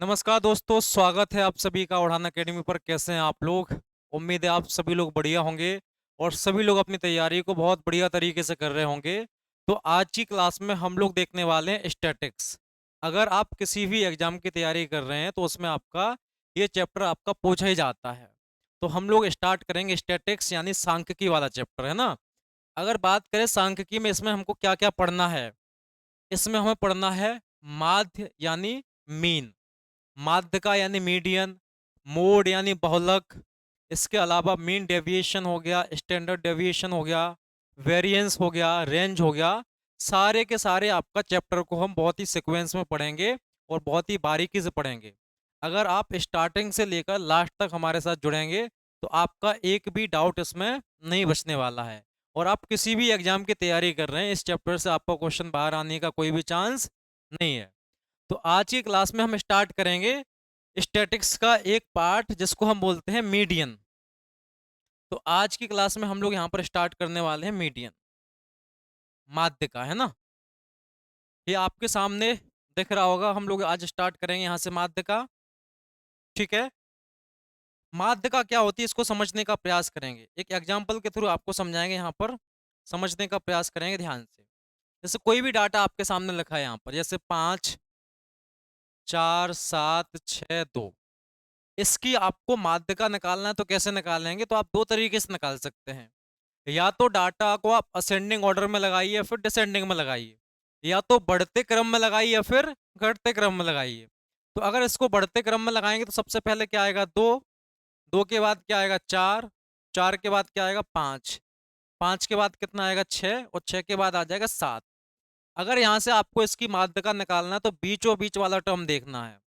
नमस्कार दोस्तों, स्वागत है आप सभी का उड़ान अकेडमी पर। कैसे हैं आप लोग? उम्मीद है आप सभी लोग बढ़िया होंगे और सभी लोग अपनी तैयारी को बहुत बढ़िया तरीके से कर रहे होंगे। तो आज की क्लास में हम लोग देखने वाले हैं स्टैटिक्स। अगर आप किसी भी एग्जाम की तैयारी कर रहे हैं तो उसमें आपका ये चैप्टर आपका पूछा ही जाता है। तो हम लोग स्टार्ट करेंगे स्टैटिक्स यानी सांख्यिकी वाला चैप्टर, है ना। अगर बात करें सांख्यिकी में, इसमें हमको क्या क्या पढ़ना है। इसमें हमें पढ़ना है माध्य यानी मीन, माध्य का यानी मीडियन, मोड यानी बहुलक, इसके अलावा मीन डेविएशन हो गया, स्टैंडर्ड डेविएशन हो गया, वेरिएंस हो गया, रेंज हो गया। सारे के सारे आपका चैप्टर को हम बहुत ही सीक्वेंस में पढ़ेंगे और बहुत ही बारीकी से पढ़ेंगे। अगर आप स्टार्टिंग से लेकर लास्ट तक हमारे साथ जुड़ेंगे तो आपका एक भी डाउट इसमें नहीं बचने वाला है। और आप किसी भी एग्जाम की तैयारी कर रहे हैं, इस चैप्टर से आपका क्वेश्चन बाहर आने का कोई भी चांस नहीं है। तो आज की क्लास में हम स्टार्ट करेंगे स्टैटिक्स का एक पार्ट जिसको हम बोलते हैं मीडियन। तो आज की क्लास में हम लोग यहाँ पर स्टार्ट करने वाले हैं मीडियन, माध्य का, है ना। ये आपके सामने दिख रहा होगा। हम लोग आज स्टार्ट करेंगे यहाँ से माध्य का। ठीक है। माध्य का क्या होती है इसको समझने का प्रयास करेंगे, एक एग्जाम्पल के थ्रू आपको समझाएंगे। यहाँ पर समझने का प्रयास करेंगे ध्यान से। जैसे कोई भी डाटा आपके सामने लिखा है यहाँ पर, जैसे 5 4 7 6 2, इसकी आपको माध्यिका निकालना है। तो कैसे निकालेंगे? तो आप दो तरीके से निकाल सकते हैं। या तो डाटा को आप असेंडिंग ऑर्डर में लगाइए या फिर डिसेंडिंग में लगाइए, या तो बढ़ते क्रम में लगाइए या फिर घटते क्रम में लगाइए। तो अगर इसको बढ़ते क्रम में लगाएंगे तो सबसे पहले क्या आएगा? 2, 2 के बाद क्या आएगा? 4, 4 के बाद क्या आएगा? 5, 5 के बाद कितना आएगा? 6, और 6 के बाद आ जाएगा 7। अगर यहाँ से आपको इसकी माध्यिका निकालना है तो बीचों बीच वाला टर्म देखना है।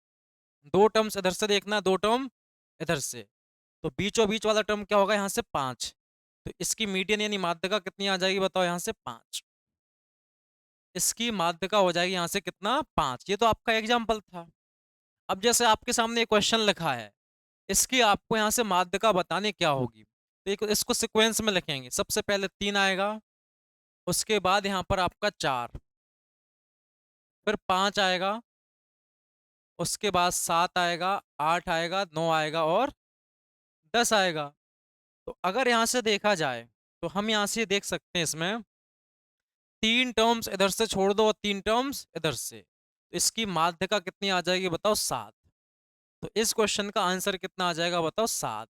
दो टर्म्स इधर से देखना है, दो टर्म इधर से। तो बीचों बीच वाला टर्म क्या होगा? यहाँ से 5। तो इसकी मीडियन यानी माध्यिका कितनी आ जाएगी बताओ? यहाँ से 5। इसकी माध्यिका हो जाएगी यहाँ से कितना? 5। ये तो आपका एग्जाम्पल था। अब जैसे आपके सामने एक क्वेश्चन लिखा है, इसकी आपको यहाँ से माध्यिका बताने क्या होगी। तो इसको सिक्वेंस में लिखेंगे। सबसे पहले 3 आएगा, उसके बाद यहाँ पर आपका 4, फिर 5 आएगा, उसके बाद 7 आएगा, 8 आएगा, 9 आएगा और 10 आएगा। तो अगर यहाँ से देखा जाए तो हम यहाँ से देख सकते हैं, इसमें 3 टर्म्स इधर से छोड़ दो और 3 टर्म्स इधर से। तो इसकी माध्यिका कितनी आ जाएगी बताओ? 7। तो इस क्वेश्चन का आंसर कितना आ जाएगा बताओ? 7।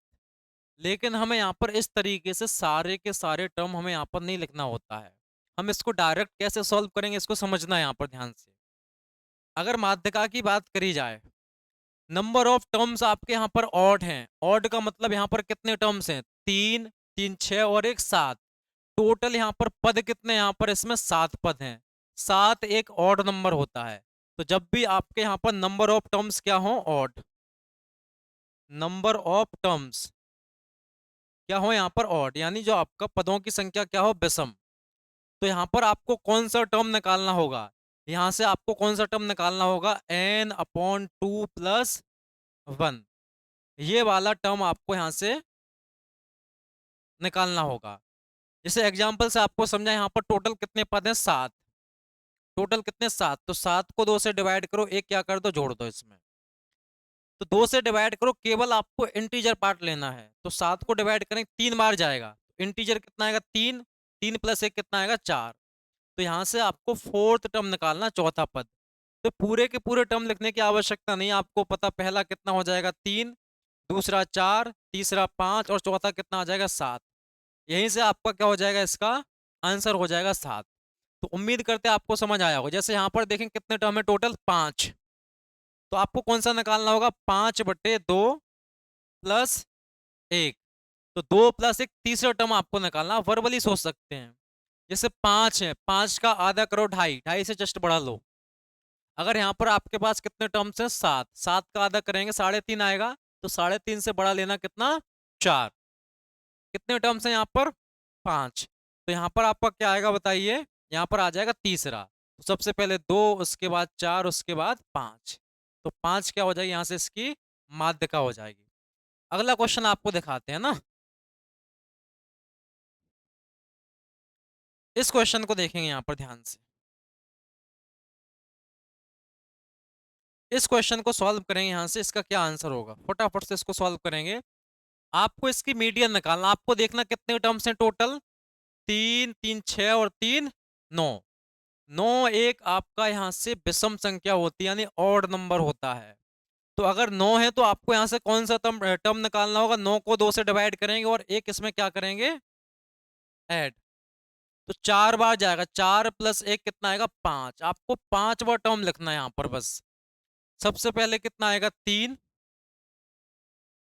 लेकिन हमें यहाँ पर इस तरीके से सारे के सारे टर्म हमें यहाँ पर नहीं लिखना होता है। हम इसको डायरेक्ट कैसे सॉल्व करेंगे इसको समझना है यहाँ पर ध्यान से। अगर माध्यिका की बात करी जाए, नंबर ऑफ टर्म्स आपके यहाँ पर ऑड हैं। ऑड का मतलब यहाँ पर कितने टर्म्स हैं? 3, 3 6 और 1 7। टोटल यहाँ पर पद कितने? यहाँ पर इसमें 7 पद हैं। 7 एक ऑड नंबर होता है। तो जब भी आपके यहाँ पर नंबर ऑफ टर्म्स क्या हो? ऑड। नंबर ऑफ टर्म्स क्या हो यहाँ पर? ऑड। यानी जो आपका पदों की संख्या क्या हो? विषम। तो यहाँ पर आपको कौन सा टर्म निकालना होगा? यहाँ से आपको कौन सा टर्म निकालना होगा? n/2 + 1। ये वाला टर्म आपको यहाँ से निकालना होगा। जैसे एग्जाम्पल से आपको समझा, यहाँ पर टोटल कितने पद हैं? 7। टोटल कितने? 7। तो 7 को 2 से डिवाइड करो, एक क्या कर दो? जोड़ दो इसमें। तो 2 से डिवाइड करो, केवल आपको इंटीजर पार्ट लेना है। तो 7 को डिवाइड करें 3 बार जाएगा। इंटीजर कितना आएगा? 3। 3 + 1 कितना आएगा? 4। तो यहाँ से आपको फोर्थ टर्म निकालना, चौथा पद। तो पूरे के पूरे टर्म लिखने की आवश्यकता नहीं, आपको पता पहला कितना हो जाएगा? 3, दूसरा 4, तीसरा 5 और चौथा कितना आ जाएगा? 7। यहीं से आपका क्या हो जाएगा? इसका आंसर हो जाएगा 7। तो उम्मीद करते हैं आपको समझ आया होगा। जैसे यहाँ पर देखें कितने टर्म है? टोटल 5। तो आपको कौन सा निकालना होगा? 5/2 + 1। तो 2 + 1 तीसरा टर्म आपको निकालना। वर्बली सोच सकते हैं। जैसे 5 है, 5 का आधा करो 2.5, 2.5 से जस्ट बढ़ा लो। अगर यहाँ पर आपके पास कितने टर्म्स हैं? 7। 7 का आधा करेंगे 3.5 आएगा। तो 3.5 से बड़ा लेना कितना? 4। कितने टर्म्स हैं यहाँ पर? 5। तो यहाँ पर आपका क्या आएगा बताइए? यहाँ पर आ जाएगा तीसरा। तो सबसे पहले 2, उसके बाद 4, उसके बाद 5। तो 5 क्या हो जाएगी? यहाँ से इसकी माध्यिका हो जाएगी। अगला क्वेश्चन आपको दिखाते हैं ना। इस क्वेश्चन को देखेंगे यहाँ पर ध्यान से। इस क्वेश्चन को सॉल्व करेंगे यहाँ से, इसका क्या आंसर होगा, फटाफट से इसको सॉल्व करेंगे। आपको इसकी मीडियन निकालना, आपको देखना कितने टर्म्स हैं टोटल, 3 3 6 और 3 9। 9 एक आपका यहाँ से विषम संख्या होती है, यानी ऑड नंबर होता है। तो अगर 9 है तो आपको यहाँ से कौन सा टर्म टर्म निकालना होगा, 9 को 2 से डिवाइड करेंगे और एक इसमें क्या करेंगे, ऐड। तो 4 बार जाएगा, 4 प्लस 1 कितना आएगा, 5। आपको 5 बार टर्म लिखना है यहाँ पर बस। सबसे पहले कितना आएगा, 3।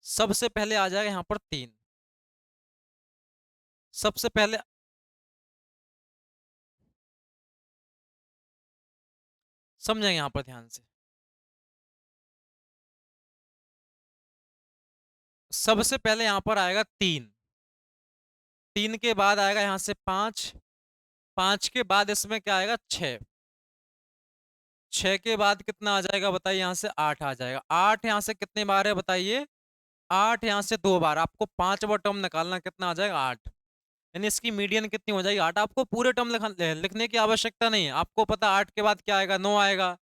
सबसे पहले आ जाएगा यहाँ पर 3। सबसे पहले समझेंगे यहाँ पर ध्यान से। सबसे पहले यहाँ पर आएगा 3। 3 के बाद आएगा यहाँ से 5। 5 के बाद इसमें क्या आएगा, 6। 6 के बाद कितना आ जाएगा बताइए, यहाँ से 8 आ जाएगा। 8 यहाँ से कितने बार है बताइए, 8 यहाँ से 2 बार। आपको 5 बार टर्म निकालना, कितना आ जाएगा, 8। यानी इसकी मीडियन कितनी हो जाएगी, 8। आपको पूरे टर्म लिखने की आवश्यकता नहीं है, आपको पता 8 के बाद क्या आएगा, 9 आएगा।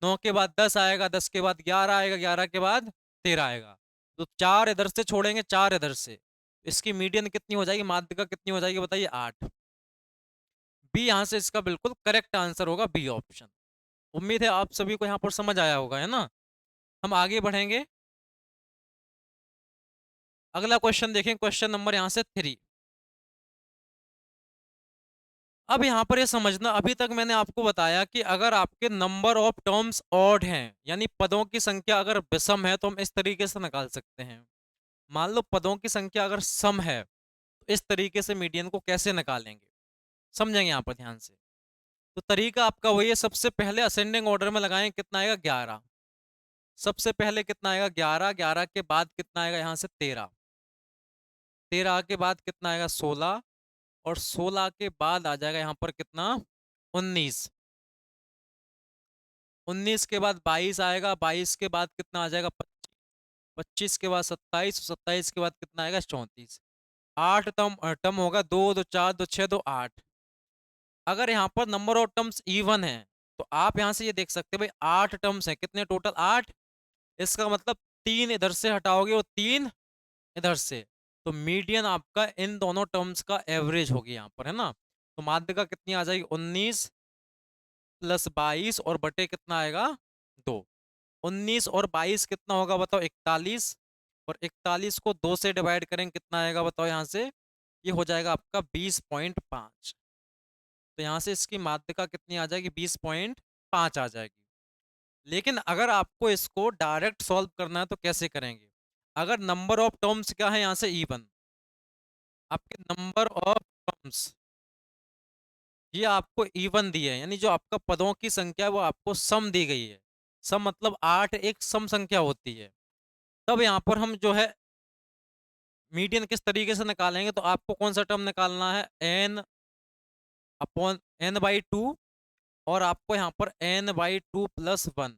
9 के बाद 10 आएगा, 10 के बाद 11 आएगा, 11 के बाद 13 आएगा। तो 4 इधर से छोड़ेंगे, 4 इधर से, इसकी मीडियन कितनी हो जाएगी, माध्यिका कितनी हो जाएगी बताइए, 8। बी यहाँ से इसका बिल्कुल करेक्ट आंसर होगा, बी ऑप्शन। उम्मीद है आप सभी को यहाँ पर समझ आया होगा, है ना। हम आगे बढ़ेंगे, अगला क्वेश्चन देखें, क्वेश्चन नंबर यहाँ से 3। अब यहाँ पर ये समझना, अभी तक मैंने आपको बताया कि अगर आपके नंबर ऑफ टर्म्स ऑड हैं, यानी पदों की संख्या अगर विषम है, तो हम इस तरीके से निकाल सकते हैं। मान लो पदों की संख्या अगर सम है, तो इस तरीके से मीडियन को कैसे निकालेंगे, समझेंगे यहाँ पर ध्यान से। तो तरीका आपका वही है, सबसे पहले असेंडिंग ऑर्डर में लगाएं, कितना आएगा, 11। सबसे पहले कितना आएगा, 11। 11 के बाद कितना आएगा यहाँ से, 13। 13 के बाद कितना आएगा, 16। और 16 के बाद आ जाएगा यहाँ पर कितना, 19। 19 के बाद 22 आएगा। 22 के बाद कितना आ जाएगा, 25। 25 के बाद 27। 27 के बाद कितना आएगा, 34। 8 टर्म टर्म होगा, 2 2 4 2 6 2 8। अगर यहाँ पर नंबर ऑफ टर्म्स इवन है, तो आप यहाँ से ये देख सकते हैं भाई 8 टर्म्स हैं, कितने टोटल, 8। इसका मतलब 3 इधर से हटाओगे और 3 इधर से, तो मीडियन आपका इन दोनों टर्म्स का एवरेज होगी यहाँ पर, है ना। तो माध्यिका कितनी आ जाएगी, 19 प्लस 22 और बटे कितना आएगा, 2। 19 और 22 कितना होगा बताओ, 41। और 41 को 2 से डिवाइड करेंगे, कितना आएगा बताओ यहाँ से, ये हो जाएगा आपका 20.5। तो यहाँ से इसकी माध्यिका कितनी आ जाएगी, 20.5 आ जाएगी। लेकिन अगर आपको इसको डायरेक्ट सॉल्व करना है तो कैसे करेंगे, अगर नंबर ऑफ टर्म्स क्या है यहाँ से, इवन, आपके नंबर ऑफ टर्म्स ये आपको इवन दिए है, यानी जो आपका पदों की संख्या है वो आपको सम दी गई है। सम मतलब 8 एक सम संख्या होती है। तब यहाँ पर हम जो है मीडियन किस तरीके से निकालेंगे, तो आपको कौन सा टर्म निकालना है, n अपॉन n/2। और आपको यहाँ पर n/2 प्लस 1,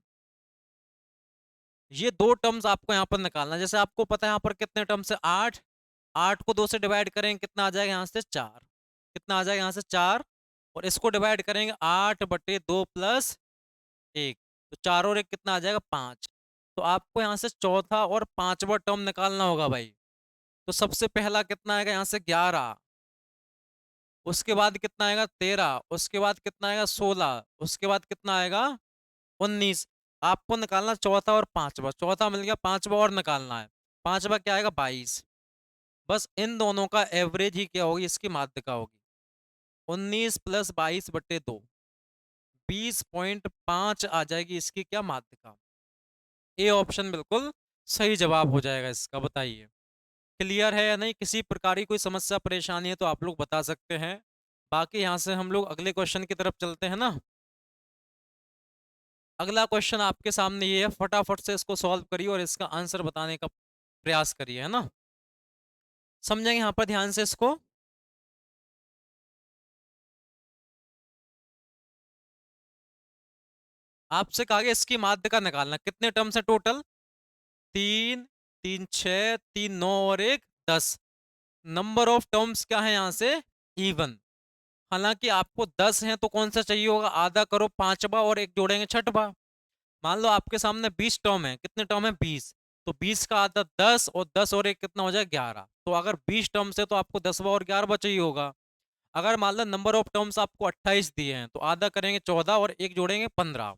ये दो टर्म्स आपको यहाँ पर निकालना है। जैसे आपको पता है यहाँ पर कितने टर्म्स है, 8। 8 को 2 से डिवाइड करेंगे, कितना आ जाएगा यहाँ से, 4। कितना आ जाएगा यहाँ से, 4। और इसको डिवाइड करेंगे, 8/2 प्लस 1। तो 4 और 1 कितना आ जाएगा, 5। तो आपको यहाँ से चौथा और पांचवा टर्म निकालना होगा भाई। तो सबसे पहला कितना आएगा यहाँ से, 11। उसके बाद कितना आएगा, 13। उसके बाद कितना आएगा, 16। उसके बाद कितना आएगा, 19। आपको निकालना चौथा और पांचवा, चौथा मिल गया, पांचवा और निकालना है। पांचवा क्या आएगा, 22। बस इन दोनों का एवरेज ही क्या होगी, इसकी माध्यिका होगी। 19 प्लस 22/2, 20.5 आ जाएगी इसकी क्या, माध्यिका। ए ऑप्शन बिल्कुल सही जवाब हो जाएगा इसका। बताइए क्लियर है या नहीं, किसी प्रकार की कोई समस्या परेशानी है तो आप लोग बता सकते हैं। बाकी यहाँ से हम लोग अगले क्वेश्चन की तरफ चलते हैं ना। अगला क्वेश्चन आपके सामने ये है, फटाफट से इसको सॉल्व करिए और इसका आंसर बताने का प्रयास करिए, है ना। समझेंगे यहाँ पर ध्यान से इसको। आपसे कहा गया इसकी माध्यिका निकालना, कितने टर्म्स है टोटल, 3 3 6 3 9 और 1 10। नंबर ऑफ टर्म्स क्या है यहाँ से, इवन। हालांकि आपको 10 है तो कौन सा चाहिए होगा, आधा करो, पांचवा और एक जोड़ेंगे, छठवा। मान लो आपके सामने 20 टर्म है, कितने टर्म है 20, तो 20 का आधा 10 और 10 और एक कितना हो जाए 11। तो अगर 20 टर्म से तो आपको 10वां और 11वां चाहिए होगा। अगर मान लो नंबर ऑफ टर्म्स आपको 28 दिए हैं तो आधा करेंगे 14 और एक जोड़ेंगे 15,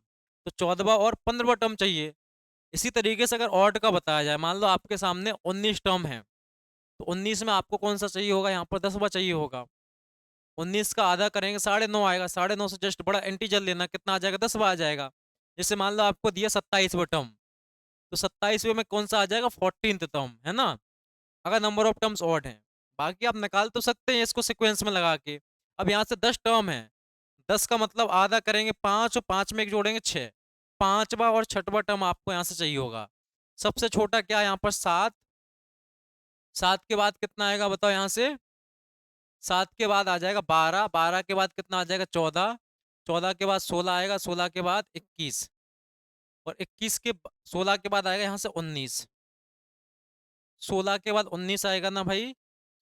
तो 14वां और 15वां टर्म चाहिए। इसी तरीके से अगर ऑड का बताया जाए, मान लो आपके सामने 19 टर्म है, तो 19 में आपको कौन सा चाहिए होगा, यहाँ पर 10वां चाहिए होगा। 19 का आधा करेंगे 9.5 आएगा, 9.5 से जस्ट बड़ा इंटीजर लेना, कितना आ जाएगा 10वां आ जाएगा। जैसे मान लो आपको दिया 27वां टर्म, तो 27वें में कौन सा आ जाएगा 14th टर्म, है ना, अगर नंबर ऑफ टर्म्स ऑड है। बाकी आप निकाल तो सकते हैं इसको सिक्वेंस में लगा के। अब यहाँ से 10 टर्म है, 10 का मतलब आधा करेंगे 5 और 5 में एक जोड़ेंगे 6, पांचवा और छठवा टर्म आपको यहाँ से चाहिए होगा। सबसे छोटा क्या है यहाँ पर 7, 7 के बाद कितना आएगा बताओ यहाँ से, 7 के बाद आ जाएगा 12, 12 के बाद कितना आ जाएगा 14, 14 के बाद 16 आएगा, 16 के बाद 21, और 21 के 16 के बाद आएगा यहाँ से 19, 16 के बाद 19 आएगा ना भाई,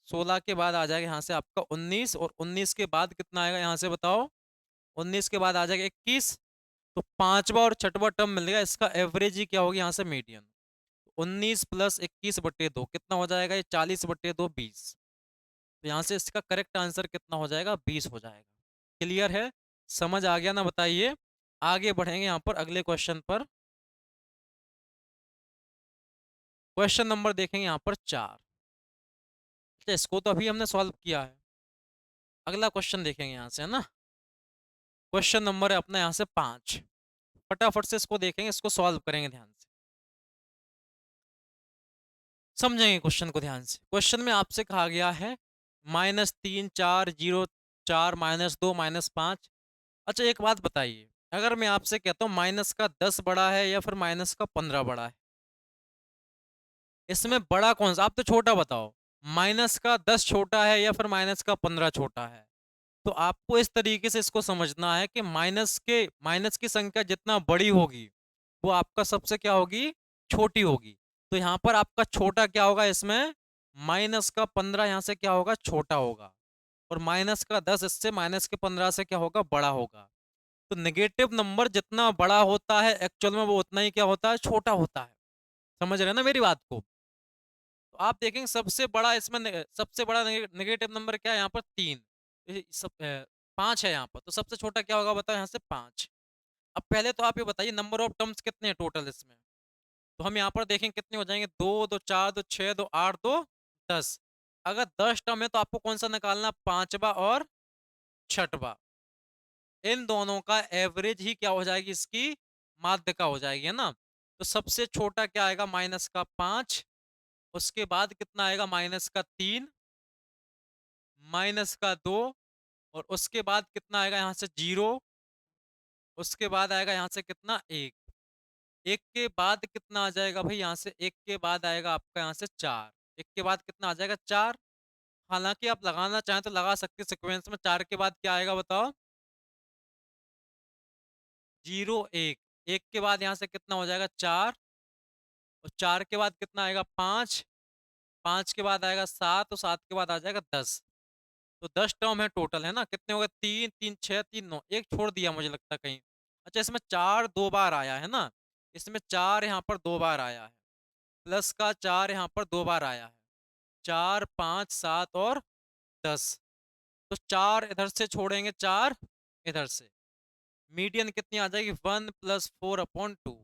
16 के बाद आ जाएगा यहाँ से आपका 19, और 19 के बाद कितना आएगा यहाँ से बताओ, 19 के बाद आ जाएगा 21। तो पांचवा और छठवा टर्म मिलेगा, इसका एवरेज ही क्या होगी यहाँ से मीडियन। 19 प्लस 21/2 कितना हो जाएगा, ये 40/2 20। तो यहाँ से इसका करेक्ट आंसर कितना हो जाएगा 20 हो जाएगा। क्लियर है, समझ आ गया ना, बताइए। आगे बढ़ेंगे यहाँ पर अगले क्वेश्चन पर। क्वेश्चन नंबर देखेंगे यहाँ पर 4। अच्छा, इसको तो अभी हमने सॉल्व किया है। अगला क्वेश्चन देखेंगे यहाँ से, है ना। क्वेश्चन नंबर है अपना यहाँ से 5। फटाफट से इसको देखेंगे, इसको सॉल्व करेंगे ध्यान से, समझेंगे क्वेश्चन को ध्यान से। क्वेश्चन में आपसे कहा गया है -3 4 0 4 -2 -5। अच्छा एक बात बताइए, अगर मैं आपसे कहता हूँ माइनस का 10 बड़ा है या फिर माइनस का 15 बड़ा है, इसमें बड़ा कौन सा, आप तो छोटा बताओ। माइनस का 10 छोटा है या फिर माइनस का 15 छोटा है। तो आपको इस तरीके से इसको समझना है कि माइनस की संख्या जितना बड़ी होगी वो आपका सबसे क्या होगी, छोटी होगी। तो यहाँ पर आपका छोटा क्या होगा, इसमें माइनस का 15 यहाँ से क्या होगा, छोटा होगा, और माइनस का 10 इससे माइनस के 15 से क्या होगा, बड़ा होगा। तो नेगेटिव नंबर जितना बड़ा होता है एक्चुअल में वो उतना ही क्या होता है, छोटा होता है। समझ रहे हैं ना मेरी बात को। तो आप देखेंगे सबसे बड़ा इसमें सबसे बड़ा नेगेटिव नंबर क्या है यहाँ पर 3, सब 5 है यहाँ पर, तो सबसे छोटा क्या होगा बताओ यहाँ से 5। अब पहले तो आप ये बताइए नंबर ऑफ टर्म्स कितने हैं टोटल इसमें। तो हम यहाँ पर देखें कितने हो जाएंगे, 2 2 4 2 6 2 8 2 10। अगर 10 टर्म है तो आपको कौन सा निकालना, पांचवा और छठवा। इन दोनों का एवरेज ही क्या हो जाएगी, इसकी माध्य का हो जाएगी, है ना। तो सबसे छोटा क्या आएगा, माइनस का 5, उसके बाद कितना आएगा माइनस का 3, माइनस का 2, और उसके बाद कितना आएगा यहाँ से 0, उसके बाद आएगा यहाँ से कितना 1, एक के बाद कितना आ जाएगा भाई यहाँ से, एक के बाद आएगा आपका यहाँ से 4, एक के बाद कितना आ जाएगा 4। हालांकि आप लगाना चाहें तो लगा सकते हैं सिक्वेंस में, 4 के बाद क्या आएगा बताओ, 0 1, एक के बाद यहाँ से कितना हो जाएगा 4, और 4 के बाद कितना आएगा 5, 5 के बाद आएगा 7, और 7 के बाद आ जाएगा 10। तो 10 टर्म है टोटल, है ना। कितने हो गए, 3 3 6 3 9, एक छोड़ दिया मुझे लगता है कहीं। अच्छा इसमें 4 दो बार आया है ना, इसमें 4 यहाँ पर दो बार आया है, प्लस का 4 यहाँ पर दो बार आया है, 4 5 7 और 10। तो 4 इधर से छोड़ेंगे, 4 इधर से, मीडियन कितनी आ जाएगी 1 + 4/2,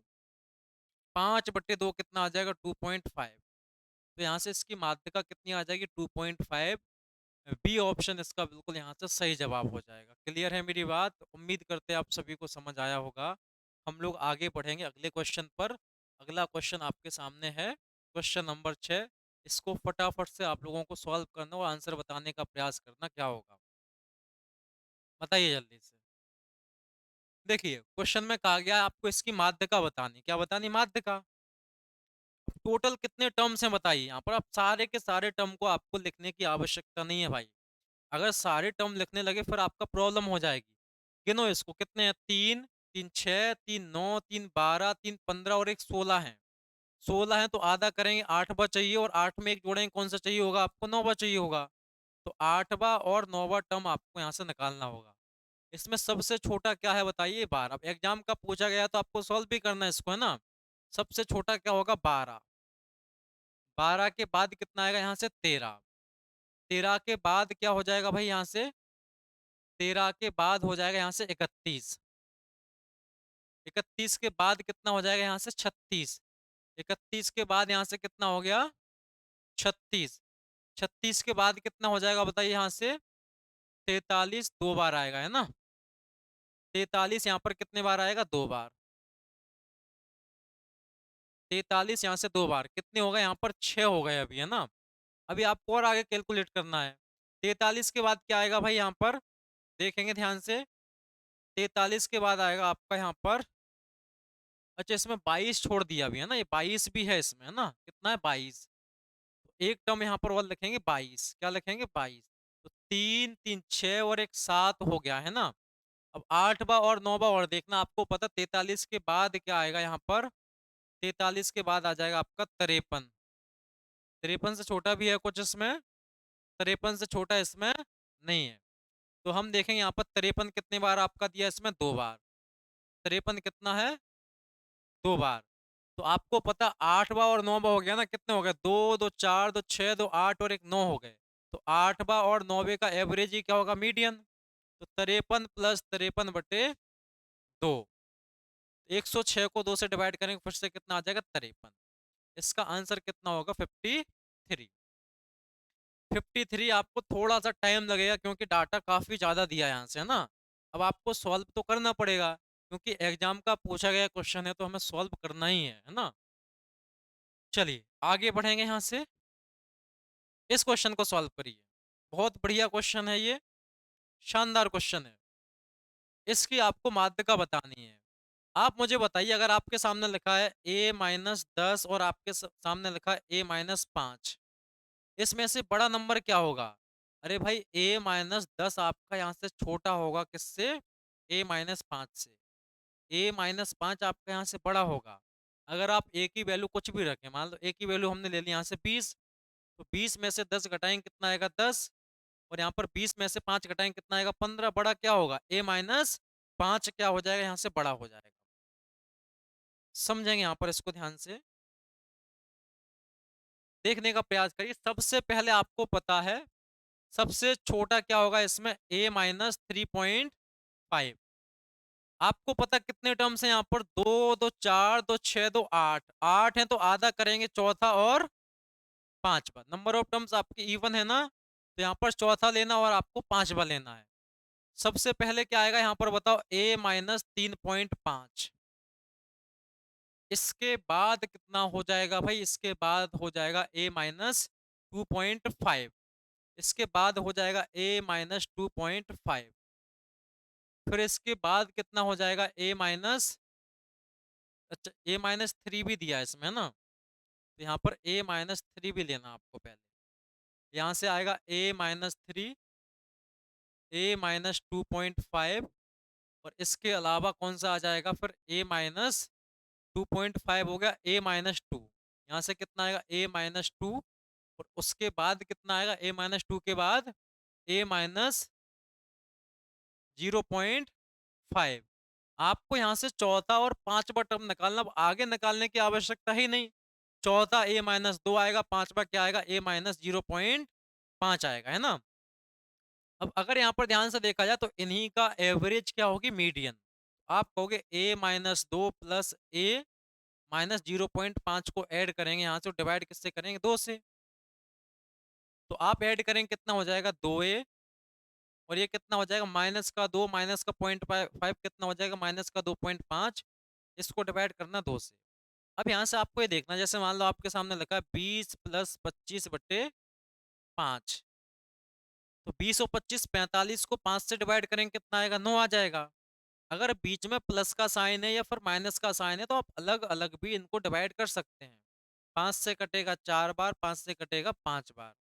5/2 कितना आ जाएगा 2.5। तो यहाँ से इसकी माध्यिका कितनी आ जाएगी 2.5। बी ऑप्शन इसका बिल्कुल यहाँ से सही जवाब हो जाएगा। क्लियर है मेरी बात, उम्मीद करते हैं आप सभी को समझ आया होगा। हम लोग आगे बढ़ेंगे अगले क्वेश्चन पर। अगला क्वेश्चन आपके सामने है क्वेश्चन नंबर 6। इसको फटाफट से आप लोगों को सॉल्व करना और आंसर बताने का प्रयास करना, क्या होगा बताइए जल्दी से। देखिए क्वेश्चन में कहा गया है आपको इसकी माध्यिका बतानी, क्या बतानी, माध्यिका। टोटल कितने टर्म्स हैं बताइए, यहाँ पर आप सारे के सारे टर्म को आपको लिखने की आवश्यकता नहीं है भाई। अगर सारे टर्म लिखने लगे फिर आपका प्रॉब्लम हो जाएगी। गिनो इसको, कितने हैं, 3 3 6 3 9 3 12 3 15 और एक 16 है। 16 है तो आधा करेंगे 8वां चाहिए, और 8 में एक जोड़ेंगे कौन सा चाहिए होगा आपको, 9वां चाहिए होगा। तो 8वां और 9वां टर्म आपको यहाँ से निकालना होगा। इसमें सबसे छोटा क्या है बताइए? 12। अब एग्जाम का पूछा गया तो आपको सॉल्व भी करना है इसको, है ना? सबसे छोटा क्या होगा? 12। 12 के बाद कितना आएगा यहाँ से? 13। 13 के बाद क्या हो जाएगा भाई यहाँ से? 13 के बाद हो जाएगा यहाँ से 31। 31 के बाद कितना हो जाएगा यहाँ से? 36। 31 के बाद यहाँ से कितना हो गया? 36। 36 के बाद कितना हो जाएगा बताइए यहाँ से? 43 दो बार आएगा, है ना? 43 यहाँ पर कितने बार आएगा? दो बार। 43 यहाँ से दो बार कितने हो गए? यहाँ पर 6 हो गए अभी, है ना? अभी आपको और आगे कैलकुलेट करना है। 43 के बाद क्या आएगा भाई यहाँ पर? देखेंगे ध्यान से। 43 के बाद आएगा आपका यहाँ पर, अच्छा इसमें 22 छोड़ दिया अभी, है ना? ये 22 भी है इसमें, है ना? कितना है? 22। एक टर्म यहाँ पर और लिखेंगे 22। क्या लिखेंगे? 22। तो 3 3 6 और एक 7 हो गया, है ना? अब 8 बार और 9 बार और देखना, आपको पता 43 के बाद क्या आएगा यहाँ पर? 43 के बाद आ जाएगा आपका 53। 53 से छोटा भी है कुछ इसमें? 53 से छोटा इसमें नहीं है। तो हम देखेंगे यहाँ पर 53 कितने बार आपका दिया? इसमें दो बार। 53 कितना है? दो बार। तो आपको पता 8 बार और 9 बार हो गया ना? कितने हो गए? 2 2 4 2 6 2 8 और एक 9 हो गए। तो 8 बार और 9 का एवरेज ही क्या होगा? मीडियन। तो 53 प्लस 53 बटे 2। 106 को 2 से डिवाइड करेंगे फिर से कितना आ जाएगा? 53। इसका आंसर कितना होगा? 53। 53 आपको थोड़ा सा टाइम लगेगा क्योंकि डाटा काफी ज्यादा दिया है यहाँ से, है ना? अब आपको सॉल्व तो करना पड़ेगा क्योंकि एग्जाम का पूछा गया क्वेश्चन है तो हमें सॉल्व करना ही है ना? चलिए आगे बढ़ेंगे यहाँ से। इस क्वेश्चन को सॉल्व करिए। बहुत बढ़िया क्वेश्चन है ये, शानदार क्वेश्चन है। इसकी आपको माध्यिका बतानी है। आप मुझे बताइए, अगर आपके सामने लिखा है a-10 और आपके सामने लिखा है a-5, इसमें से बड़ा नंबर क्या होगा? अरे भाई a-10 आपका यहाँ से छोटा होगा किससे? a-5 से। a-5 आपका यहाँ से बड़ा होगा। अगर आप a की वैल्यू कुछ भी रखें, मान लो a की वैल्यू हमने ले ली यहाँ से 20, तो 20 में से 10 घटाएंगे कितना आएगा? 10। और यहाँ पर 20 में से 5 घटाएंगे कितना आएगा? 15। बड़ा क्या होगा? a-5 क्या हो जाएगा यहाँ से? बड़ा हो जाएगा। समझेंगे यहाँ पर इसको ध्यान से देखने का प्रयास करिए। सबसे पहले आपको पता है सबसे छोटा क्या होगा इसमें? a-3.5। आपको पता कितने टर्म्स हैं यहाँ पर? 2 2 4 2 6 2 8। 8 है तो आधा करेंगे चौथा और पांचवा। नंबर ऑफ टर्म्स आपके इवन है ना? तो यहाँ पर चौथा लेना और आपको पांचवा लेना है। सबसे पहले क्या आएगा यहाँ पर बताओ? a-3.5। इसके बाद कितना हो जाएगा भाई? इसके बाद हो जाएगा a-2.5। इसके बाद हो जाएगा a-2.5। फिर इसके बाद कितना हो जाएगा? अच्छा a-3 भी दिया है इसमें, है ना? तो यहाँ पर a-3 भी लेना आपको पहले। यहाँ से आएगा a-3, a-2.5 और इसके अलावा कौन सा आ जाएगा फिर? a-2.5 हो गया a-2। यहाँ से कितना आएगा? a-2 और उसके बाद कितना आएगा? a-2 के बाद a-0.5। आपको यहाँ से चौथा और पांचवा टर्म निकालना, अब आगे निकालने की आवश्यकता ही नहीं। चौथा a-2 आएगा, पांचवा क्या आएगा? a-0.5 आएगा, है ना? अब अगर यहाँ पर ध्यान से देखा जाए तो इन्हीं का एवरेज क्या होगी? मीडियन। आप कहोगे a-2 प्लस a-0.5 को ऐड करेंगे, यहाँ से डिवाइड किससे करेंगे? 2 से। तो आप ऐड करेंगे कितना हो जाएगा? 2a। और ये कितना हो जाएगा? माइनस का 2 माइनस का 0.5 कितना हो जाएगा? माइनस का 2.5। इसको डिवाइड करना 2 से। अब यहाँ से आपको ये देखना, जैसे मान लो आपके सामने लिखा है 20 प्लस 25 बटे 5। तो 20 और 25 45 को 5 से डिवाइड करेंगे कितना आएगा? 9 आ जाएगा। अगर बीच में प्लस का साइन है या फिर माइनस का साइन है तो आप अलग अलग भी इनको डिवाइड कर सकते हैं। 5 से कटेगा 4 बार, 5 से कटेगा 5 बार।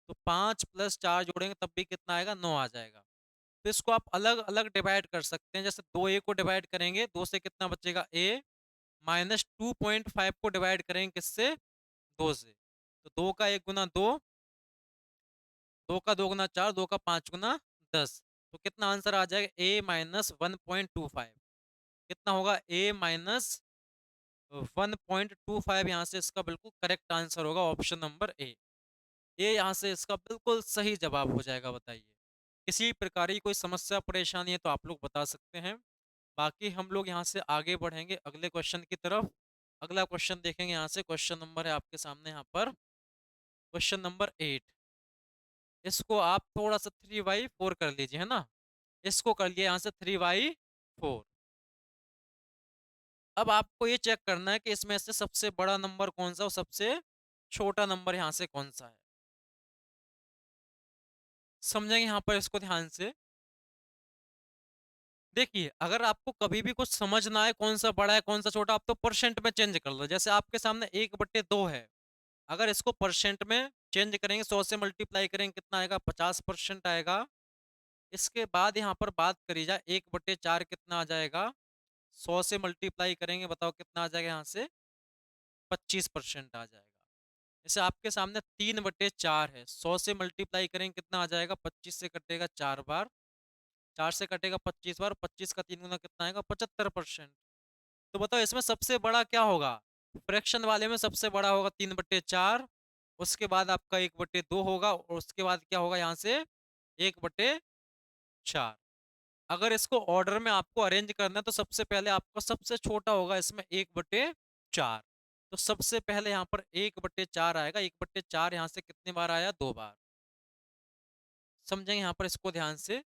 तो 5 प्लस 4 जोड़ेंगे तब भी कितना आएगा? 9 आ जाएगा। तो इसको आप अलग अलग डिवाइड कर सकते हैं। जैसे 2a को डिवाइड करेंगे, 2 से कितना बचेगा? a-2.5 को डिवाइड करेंगे किससे? 2 से। तो 2 का 1 गुना 2, 2 का 2 गुना 4, 2 का 5 गुना 10। तो कितना आंसर आ जाएगा, a माइनस 1.25। कितना होगा, a माइनस 1.25, यहाँ से इसका बिल्कुल करेक्ट आंसर होगा ऑप्शन नंबर ए। ये यहाँ से इसका बिल्कुल सही जवाब हो जाएगा। बताइए, किसी प्रकार की कोई समस्या परेशानी है तो आप लोग बता सकते हैं। बाकी हम लोग यहाँ से आगे बढ़ेंगे अगले क्वेश्चन की तरफ। अगला क्वेश्चन देखेंगे, यहाँ से क्वेश्चन नंबर है आपके सामने यहाँ पर, क्वेश्चन नंबर 8। इसको आप थोड़ा सा 3/4 कर लीजिए, है ना। इसको कर लिया यहाँ से 3/4। अब आपको ये चेक करना है कि इसमें से सबसे बड़ा नंबर कौन सा और सबसे छोटा नंबर यहाँ से कौन सा है। समझेंगे यहाँ पर इसको ध्यान से। देखिए, अगर आपको कभी भी कुछ समझ ना आए कौन सा बड़ा है कौन सा छोटा, आप तो परसेंट में चेंज कर लो। जैसे आपके सामने 1/2 है, अगर इसको परसेंट में चेंज करेंगे, 100 से मल्टीप्लाई करेंगे, कितना आएगा, 50% आएगा। इसके बाद यहाँ पर बात करी जाए 1/4 कितना आ जाएगा, 100 से मल्टीप्लाई करेंगे, बताओ कितना आ जाएगा, यहाँ से 25% आ जाएगा। जैसे आपके सामने 3/4 है, 100 से मल्टीप्लाई करेंगे कितना आ जाएगा, 25 से कटेगा 4 बार, 4 से कटेगा 25 बार, 25 का 3 गुना कितना आएगा, 75%। तो बताओ इसमें सबसे बड़ा क्या होगा, फ्रैक्शन वाले में सबसे बड़ा होगा 3/4। उसके बाद आपका 1/2 होगा, और उसके बाद क्या होगा, यहाँ से 1/4। अगर इसको ऑर्डर में आपको अरेंज करना है तो सबसे पहले आपका सबसे छोटा होगा इसमें 1/4। तो सबसे पहले यहाँ पर 1/4 आएगा। 1/4 यहाँ से कितनी बार आया, 2 बार। समझेंगे यहाँ पर इसको ध्यान से,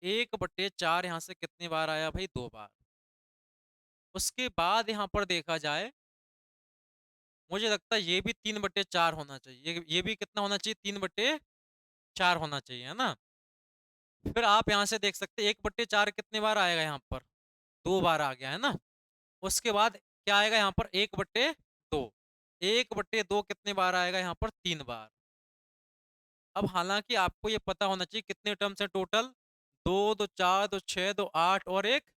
1/4 यहाँ से कितनी बार आया भाई, 2 बार। उसके बाद यहाँ पर देखा जाए, मुझे लगता है ये भी 3/4 होना चाहिए, ये भी कितना होना चाहिए, 3/4 होना चाहिए, है ना। फिर आप यहाँ से देख सकते हैं 1/4 कितनी बार आएगा, यहाँ पर 2 बार आ गया, है ना। उसके बाद क्या आएगा यहाँ पर, 1/2। 1/2 कितने बार आएगा, यहाँ पर 3 बार। अब हालांकि आपको ये पता होना चाहिए कितने टर्म्स हैं टोटल, 2 2 4 2 6 2 8 और एक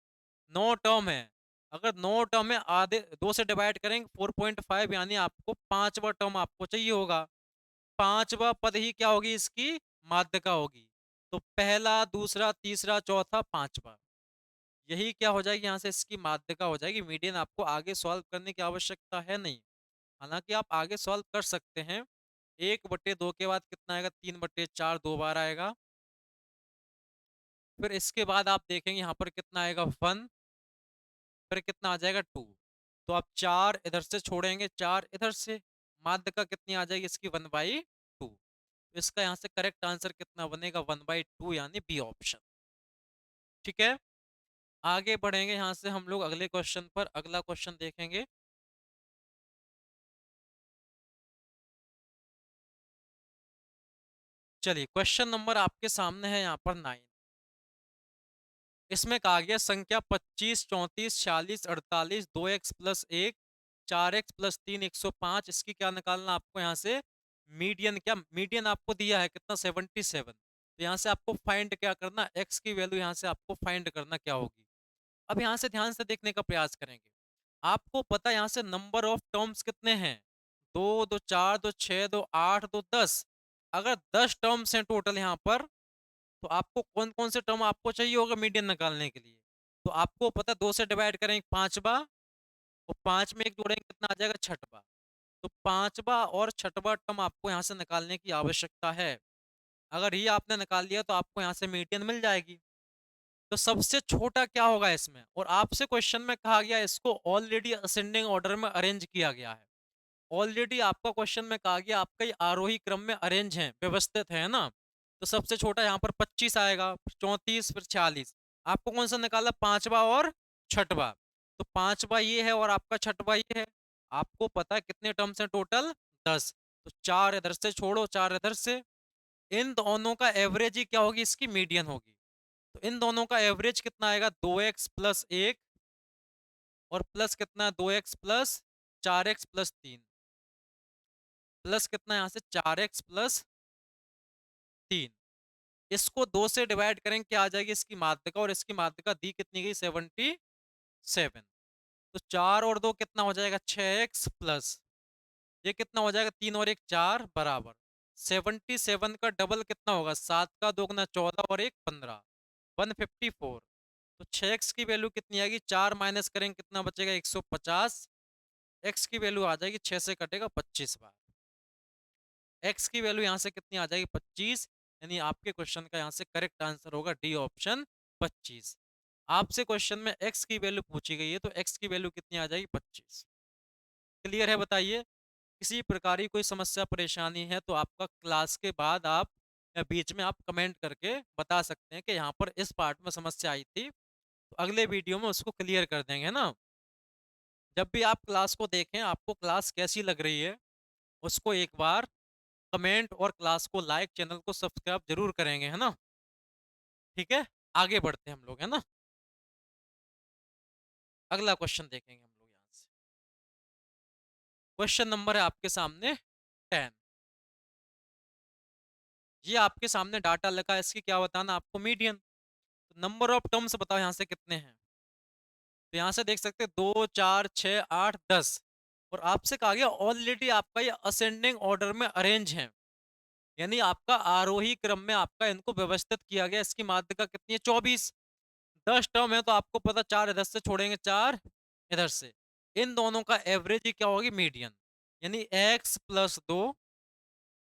9 टर्म है। अगर 9 टर्म में आधे 2 से डिवाइड करेंगे 4.5, यानी आपको 5वां टर्म आपको चाहिए होगा। 5वां पद ही क्या होगी, इसकी माध्यिका होगी। तो पहला, दूसरा, तीसरा, चौथा, 5वां, यही क्या हो जाएगी, यहाँ से इसकी माध्यिका हो जाएगी। मीडियन आपको आगे सॉल्व करने की आवश्यकता है नहीं। हालांकि आप आगे सॉल्व कर सकते हैं। 1/2 के बाद कितना आएगा, 3/4, 2 बार आएगा। फिर इसके बाद आप देखेंगे यहाँ पर कितना आएगा, 1। फिर कितना आ जाएगा, 2। तो आप 4 इधर से छोड़ेंगे, 4 इधर से, माध्यिका कितनी आ जाएगी इसकी, 1/2। इसका यहाँ से करेक्ट आंसर कितना बनेगा, 1/2, यानी बी ऑप्शन। ठीक है, आगे बढ़ेंगे यहाँ से हम लोग अगले क्वेश्चन पर। अगला क्वेश्चन देखेंगे, चलिए क्वेश्चन नंबर आपके सामने है यहाँ पर 9। इसमें कहा गया संख्या 25 34 46 48 2x+1 4x+3 105, इसकी क्या निकालना आपको, यहाँ से मीडियन। क्या मीडियन आपको दिया है कितना, 77। तो यहाँ से आपको फाइंड क्या करना, x की वैल्यू यहाँ से आपको फाइंड करना क्या होगी। अब यहाँ से ध्यान से देखने का प्रयास करेंगे। आपको पता है यहाँ से नंबर ऑफ टर्म्स कितने हैं, 2 2 4 2 6 2 8 2 10। अगर 10 टर्म्स हैं टोटल यहाँ पर, तो आपको कौन कौन से टर्म आपको चाहिए होगा मीडियन निकालने के लिए। तो आपको पता है 2 से डिवाइड करेंगे 5वां, और 5 में एक जोड़ेंगे कितना आ जाएगा, 6वां। तो 5वां और 6वां टर्म आपको यहाँ से निकालने की आवश्यकता है। अगर ये आपने निकाल लिया तो आपको यहाँ से मीडियन मिल जाएगी। तो सबसे छोटा क्या होगा इसमें, और आपसे क्वेश्चन में कहा गया इसको ऑलरेडी असेंडिंग ऑर्डर में अरेंज किया गया है। ऑलरेडी आपका क्वेश्चन में कहा गया आपका ये आरोही क्रम में अरेंज है, व्यवस्थित है ना। तो सबसे छोटा यहाँ पर 25 आएगा, 34, फिर 46। आपको कौन सा निकाला, 5वां और 6वां। तो 5वां ये है और आपका 6वां ये है। आपको पता है कितने टर्म्स हैं टोटल, 10। तो 4 इधर से छोड़ो, 4 इधर से, इन दोनों का एवरेज ही क्या होगी, इसकी मीडियन होगी। तो इन दोनों का एवरेज कितना आएगा, 2x+1, और प्लस कितना, 2x+4x+3, प्लस कितना यहाँ से 4x+3। इसको 2 से डिवाइड करेंगे, क्या आ जाएगी इसकी माध्यिका, और इसकी माध्यिका दी कितनी गई, 77। तो 4 और 2 कितना हो जाएगा, 6x प्लस ये कितना हो जाएगा, 3 और 1 4 बराबर 77 का डबल कितना होगा, 7 का 2 गुना 14 और 1 15। 154। तो 6x की वैल्यू कितनी आएगी, 4 माइनस करेंगे कितना बचेगा, 150। x की वैल्यू आ जाएगी, 6 से कटेगा 25 बार। x की वैल्यू यहाँ से कितनी आ जाएगी, 25। यानी आपके क्वेश्चन का यहाँ से करेक्ट आंसर होगा डी ऑप्शन, 25। आपसे क्वेश्चन में x की वैल्यू पूछी गई है, तो x की वैल्यू कितनी आ जाएगी, 25। क्लियर है, बताइए। किसी प्रकार की कोई समस्या परेशानी है तो आपका क्लास के बाद आप या बीच में आप कमेंट करके बता सकते हैं कि यहाँ पर इस पार्ट में समस्या आई थी, तो अगले वीडियो में उसको क्लियर कर देंगे ना। जब भी आप क्लास को देखें, आपको क्लास कैसी लग रही है उसको एक बार कमेंट और क्लास को लाइक, चैनल को सब्सक्राइब जरूर करेंगे, है ना। ठीक है, आगे बढ़ते हैं हम लोग, है ना। अगला क्वेश्चन देखेंगे हम लोग यहाँ से। क्वेश्चन नंबर है आपके सामने 10। ये आपके सामने डाटा लगा है, इसकी क्या बताना आपको, मीडियन। नंबर ऑफ टर्म्स बताओ यहाँ से कितने हैं। तो यहाँ से देख सकते हैं 2 4 6 8 10। और आपसे कहा गया ऑलरेडी आपका ये असेंडिंग ऑर्डर में अरेंज है, यानी आपका आरोही क्रम में आपका इनको व्यवस्थित किया गया। इसकी माध्यिका कितनी है, 24। 10 टर्म है तो आपको पता, 4 इधर से छोड़ेंगे, 4 इधर से, इन दोनों का एवरेज ही क्या होगी, मीडियन। यानी x+2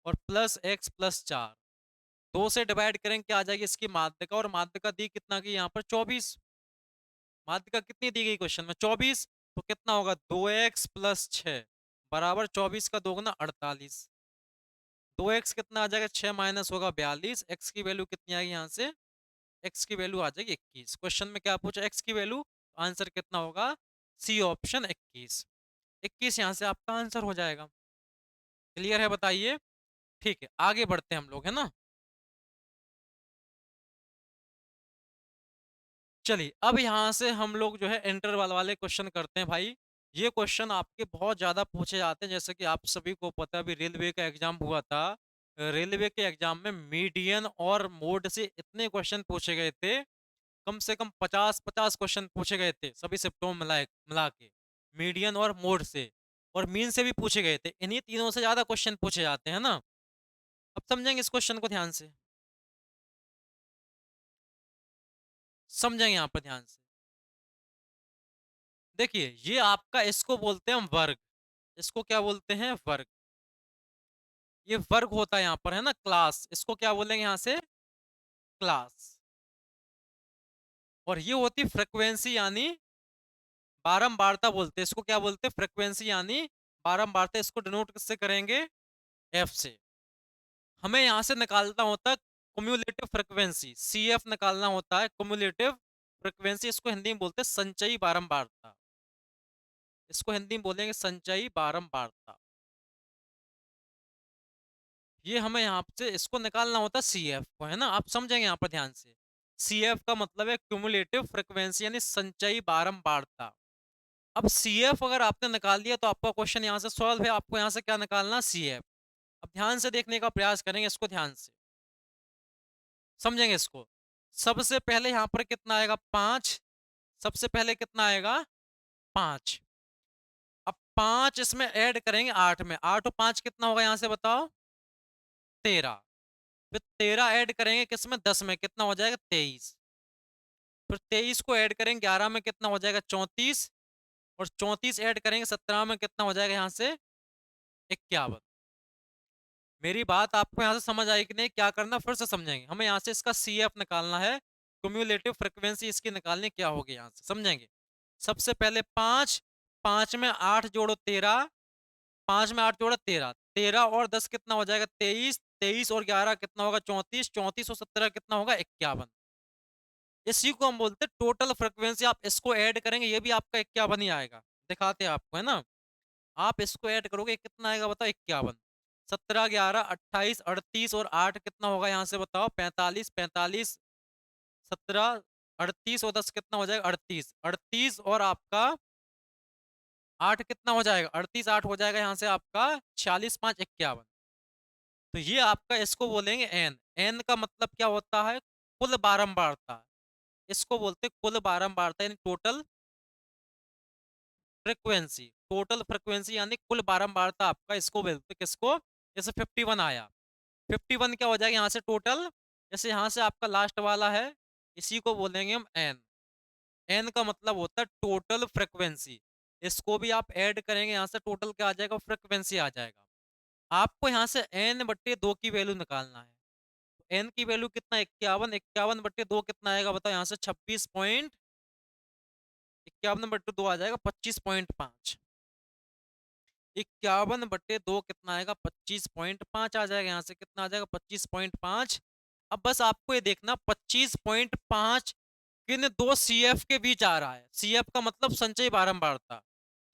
और +x+4, 2 से डिवाइड करेंगे क्या आ जाएगी इसकी माध्यिका, और माध्यिका दी कितना की यहाँ पर 24। माध्यिका कितनी दी गई क्वेश्चन में, 24। तो कितना होगा, 2x+6 बराबर 24 का दोगुना 48। 2x कितना आ जाएगा, 6 माइनस होगा 42। x की वैल्यू कितनी आएगी यहाँ से, x की वैल्यू आ जाएगी 21। क्वेश्चन में क्या पूछा, x की वैल्यू, आंसर कितना होगा, सी ऑप्शन 21। 21 यहाँ से आपका आंसर हो जाएगा। क्लियर है, बताइए। ठीक है, आगे बढ़ते हैं हम लोग, है ना। चलिए अब यहाँ से हम लोग जो है इंटरवल वाले क्वेश्चन करते हैं भाई। ये क्वेश्चन आपके बहुत ज्यादा पूछे जाते हैं, जैसे कि आप सभी को पता है अभी रेलवे का एग्जाम हुआ था। रेलवे के एग्जाम में मीडियन और मोड से इतने क्वेश्चन पूछे गए थे, कम से कम 50-50 क्वेश्चन पूछे गए थे सभी सिम्टोम मिला के, मीडियन और मोड से, और मीन से भी पूछे गए थे। इन्हीं तीनों से ज्यादा क्वेश्चन पूछे जाते हैं ना। अब समझेंगे इस क्वेश्चन को ध्यान से, समझेंगे यहाँ पर ध्यान से। देखिए ये आपका, इसको बोलते हैं हम वर्ग। इसको क्या बोलते हैं, वर्ग। ये वर्ग होता है यहाँ पर, है ना। क्लास, इसको क्या बोलेंगे यहाँ से, क्लास। और ये होती फ्रिक्वेंसी, यानी बारंबारता बोलते हैं इसको, क्या बोलते हैं, फ्रिक्वेंसी यानी बारंबारता। इसको डिनोट किससे करेंगे, एफ से। हमें यहाँ से निकालना होता है कुम्युलेटिव फ्रिक्वेंसी, सी एफ निकालना होता है, कुम्युलेटिव फ्रिक्वेंसी। इसको हिंदी में बोलते हैं संचयी बारंबारता। इसको हिंदी में बोलेंगे संचयी बारंबारता। ये हमें यहाँ से इसको निकालना होता है सी एफ को, है ना। आप समझेंगे यहाँ पर ध्यान से। सी एफ का मतलब है क्यूमुलेटिव फ्रिक्वेंसी, यानी संचयी बारंबारता। अब सी एफ अगर आपने निकाल दिया तो आपका क्वेश्चन यहाँ से सॉल्व है। आपको यहाँ से क्या निकालना, सी एफ। अब ध्यान से देखने का प्रयास करेंगे इसको, ध्यान से समझेंगे इसको। सबसे पहले यहाँ पर कितना आएगा, 5। सबसे पहले कितना आएगा, 5। अब 5 इसमें ऐड करेंगे 8 में, 8 और 5 कितना होगा यहाँ से बताओ, 13। फिर 13 ऐड करेंगे किसमें, 10 में, कितना हो जाएगा, 23। फिर 23 को ऐड करेंगे 11 में, कितना हो जाएगा, 34। और 34 ऐड करेंगे 17 में, कितना हो जाएगा यहाँ से, 51। मेरी बात आपको यहाँ से समझ आई कि नहीं, क्या करना फिर से समझेंगे। हमें यहाँ से इसका सी एफ निकालना है, क्यूम्युलेटिव फ्रिक्वेंसी इसकी निकालनी, क्या होगी यहाँ से समझेंगे। सबसे पहले 5, 5 में 8 जोड़ो 13, 5 में 8 जोड़ो 13, 13 और 10 कितना हो जाएगा, 23, 23 और 11 कितना होगा, 34, 34 और 17 कितना होगा, 51। इसी को हम बोलते हैं टोटल फ्रिक्वेंसी। आप इसको ऐड करेंगे ये भी आपका 51 ही आएगा, दिखाते हैं आपको, है ना। आप इसको ऐड करोगे कितना आएगा बताओ, 51। 17 11 28 38 और 8 कितना होगा यहाँ से बताओ, 45, 45 17 38 और 10 कितना हो जाएगा, 38, 38 और आपका 8 कितना हो जाएगा, 38 8 हो जाएगा यहाँ से आपका 46 5 51। तो ये आपका, इसको बोलेंगे एन। एन का मतलब क्या होता है, कुल बारंबारता। इसको बोलते हैं कुल बारंबारता, यानी टोटल फ्रिक्वेंसी। टोटल फ्रिक्वेंसी यानी कुल बारंबारता आपका, इसको बोलते हैं किसको, जैसे 51 आया, 51 क्या हो जाएगा यहाँ से टोटल, जैसे यहाँ से आपका लास्ट वाला है इसी को बोलेंगे हम एन। एन का मतलब होता है टोटल फ्रिक्वेंसी। इसको भी आप ऐड करेंगे यहाँ से टोटल क्या आ जाएगा, फ्रिक्वेंसी आ जाएगा। आपको यहाँ से एन बट्टे दो की वैल्यू निकालना है। एन की वैल्यू कितना, 51, 51/2 कितना आएगा बताओ, यहाँ से 26.51/2 आ जाएगा 25.5। 51/2 कितना आएगा, 25.5 आ जाएगा, यहाँ से कितना आ जाएगा 25.5। अब बस आपको ये देखना 25.5 किन दो सीएफ के बीच आ रहा है। सीएफ का मतलब संचयी बारंबारता।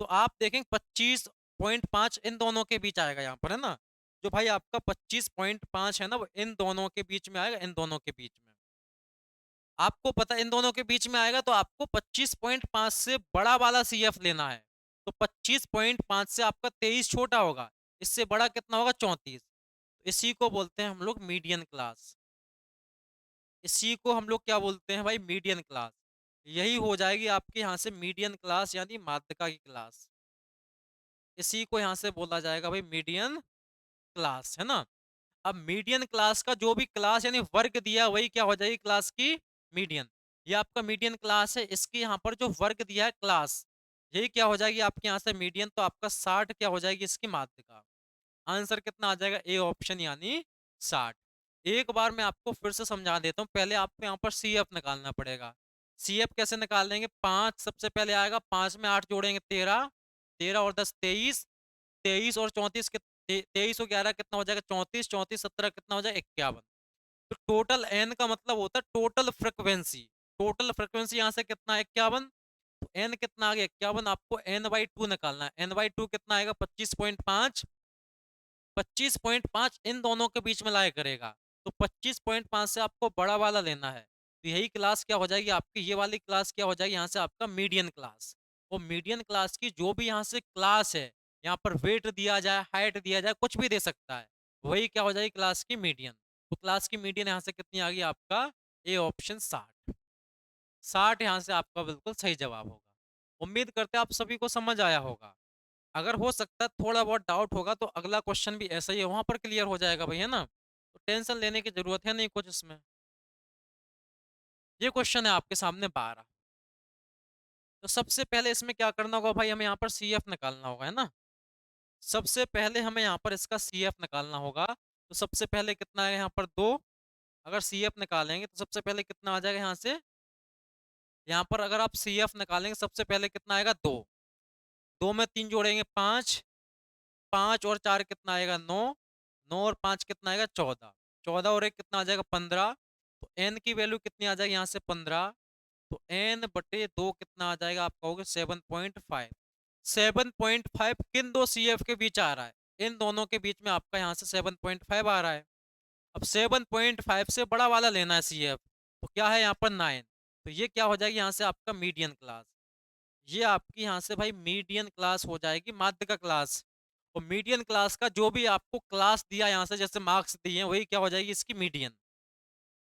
तो आप देखेंगे 25.5 इन दोनों के बीच आएगा यहाँ पर, है ना। जो भाई आपका 25.5 है ना, वो इन दोनों के बीच में आएगा, इन दोनों के बीच में। आपको पता इन दोनों के बीच में आएगा, तो आपको 25.5 से बड़ा वाला सीएफ लेना है। तो 25.5 से आपका 23 छोटा होगा, इससे बड़ा कितना होगा, 34। इसी को बोलते हैं हम लोग मीडियन क्लास। इसी को हम लोग क्या बोलते हैं भाई, मीडियन क्लास। यही हो जाएगी आपके यहाँ से मीडियन क्लास, यानी माध्यिका की क्लास। इसी को यहाँ से बोला जाएगा भाई मीडियन क्लास, है ना। अब मीडियन क्लास का जो भी क्लास यानी वर्ग दिया, वही क्या हो जाएगी, क्लास की मीडियन। ये आपका मीडियन क्लास है, इसके यहाँ पर जो वर्ग दिया है क्लास, यही क्या हो जाएगी आपके यहाँ से मीडियन। तो आपका 60 क्या हो जाएगी इसकी माध्यिका। आंसर कितना आ जाएगा, ए ऑप्शन यानी 60। एक बार मैं आपको फिर से समझा देता हूँ। पहले आपको यहाँ पर सी एफ निकालना पड़ेगा। सी एफ कैसे निकाल लेंगे, 5 सबसे पहले आएगा, 5 में 8 जोड़ेंगे 13, 13 और 10 23, 23 और 34 23 और 11 कितना हो जाएगा, 34, 34 17 कितना हो जाएगा, 51। तो टोटल एन का मतलब होता है टोटल फ्रिक्वेंसी। टोटल फ्रिक्वेंसी यहाँ से कितना है, 51। तो एन कितना आ गया, 51। आपको एन बाई टू निकालना है। एन बाई टू कितना आएगा, 25.5। 25.5 इन दोनों के बीच में लाया करेगा। तो 25.5 से आपको बड़ा वाला लेना है। तो यही क्लास क्या हो जाएगी आपकी, ये वाली क्लास क्या हो जाएगी यहाँ से आपका मीडियन क्लास। और मीडियन क्लास की जो भी यहाँ से क्लास है, यहाँ पर वेट दिया जाए, हाइट दिया जाए, कुछ भी दे सकता है, वही क्या हो जाएगी क्लास की मीडियन। तो क्लास की मीडियन यहाँ से कितनी आ गई आपका, ए ऑप्शन 60। 60 यहाँ से आपका बिल्कुल सही जवाब होगा। उम्मीद करते हैं आप सभी को समझ आया होगा। अगर हो सकता है थोड़ा बहुत डाउट होगा, तो अगला क्वेश्चन भी ऐसा ही है, वहां पर क्लियर हो जाएगा भाई, है ना। तो टेंशन लेने की जरूरत है नहीं कुछ इसमें। ये क्वेश्चन है आपके सामने 12। तो सबसे पहले इसमें क्या करना होगा भाई, हमें यहाँ पर सी एफ निकालना होगा, है ना। सबसे पहले हमें यहाँ पर इसका सी एफ निकालना होगा। तो सबसे पहले कितना है यहाँ पर, 2। अगर सी एफ निकालेंगे तो सबसे पहले कितना आ जाएगा यहाँ से, यहाँ पर अगर आप सी एफ निकालेंगे सबसे पहले कितना आएगा, 2। 2 में 3 जोड़ेंगे 5, 5 और 4 कितना आएगा, 9। 9 और 5 कितना आएगा, 14। 14 और 1 कितना आ जाएगा, 15। तो एन की वैल्यू कितनी आ जाएगी यहाँ से, 15। तो एन बटे 2 कितना आ जाएगा, आप कहोगे 7.5। 7.5 किन दो सी एफ के बीच आ रहा है, इन दोनों के बीच में आपका यहाँ से 7.5 आ रहा है। अब 7.5 से बड़ा वाला लेना है सी एफ। तो क्या है यहाँ पर, 9। तो ये क्या हो जाएगी यहाँ से आपका मीडियन क्लास। ये आपकी यहाँ से भाई मीडियन क्लास हो जाएगी, माध्यिका क्लास। और मीडियन क्लास का जो भी आपको क्लास दिया यहाँ से, जैसे मार्क्स दिए हैं, वही क्या हो जाएगी इसकी मीडियन।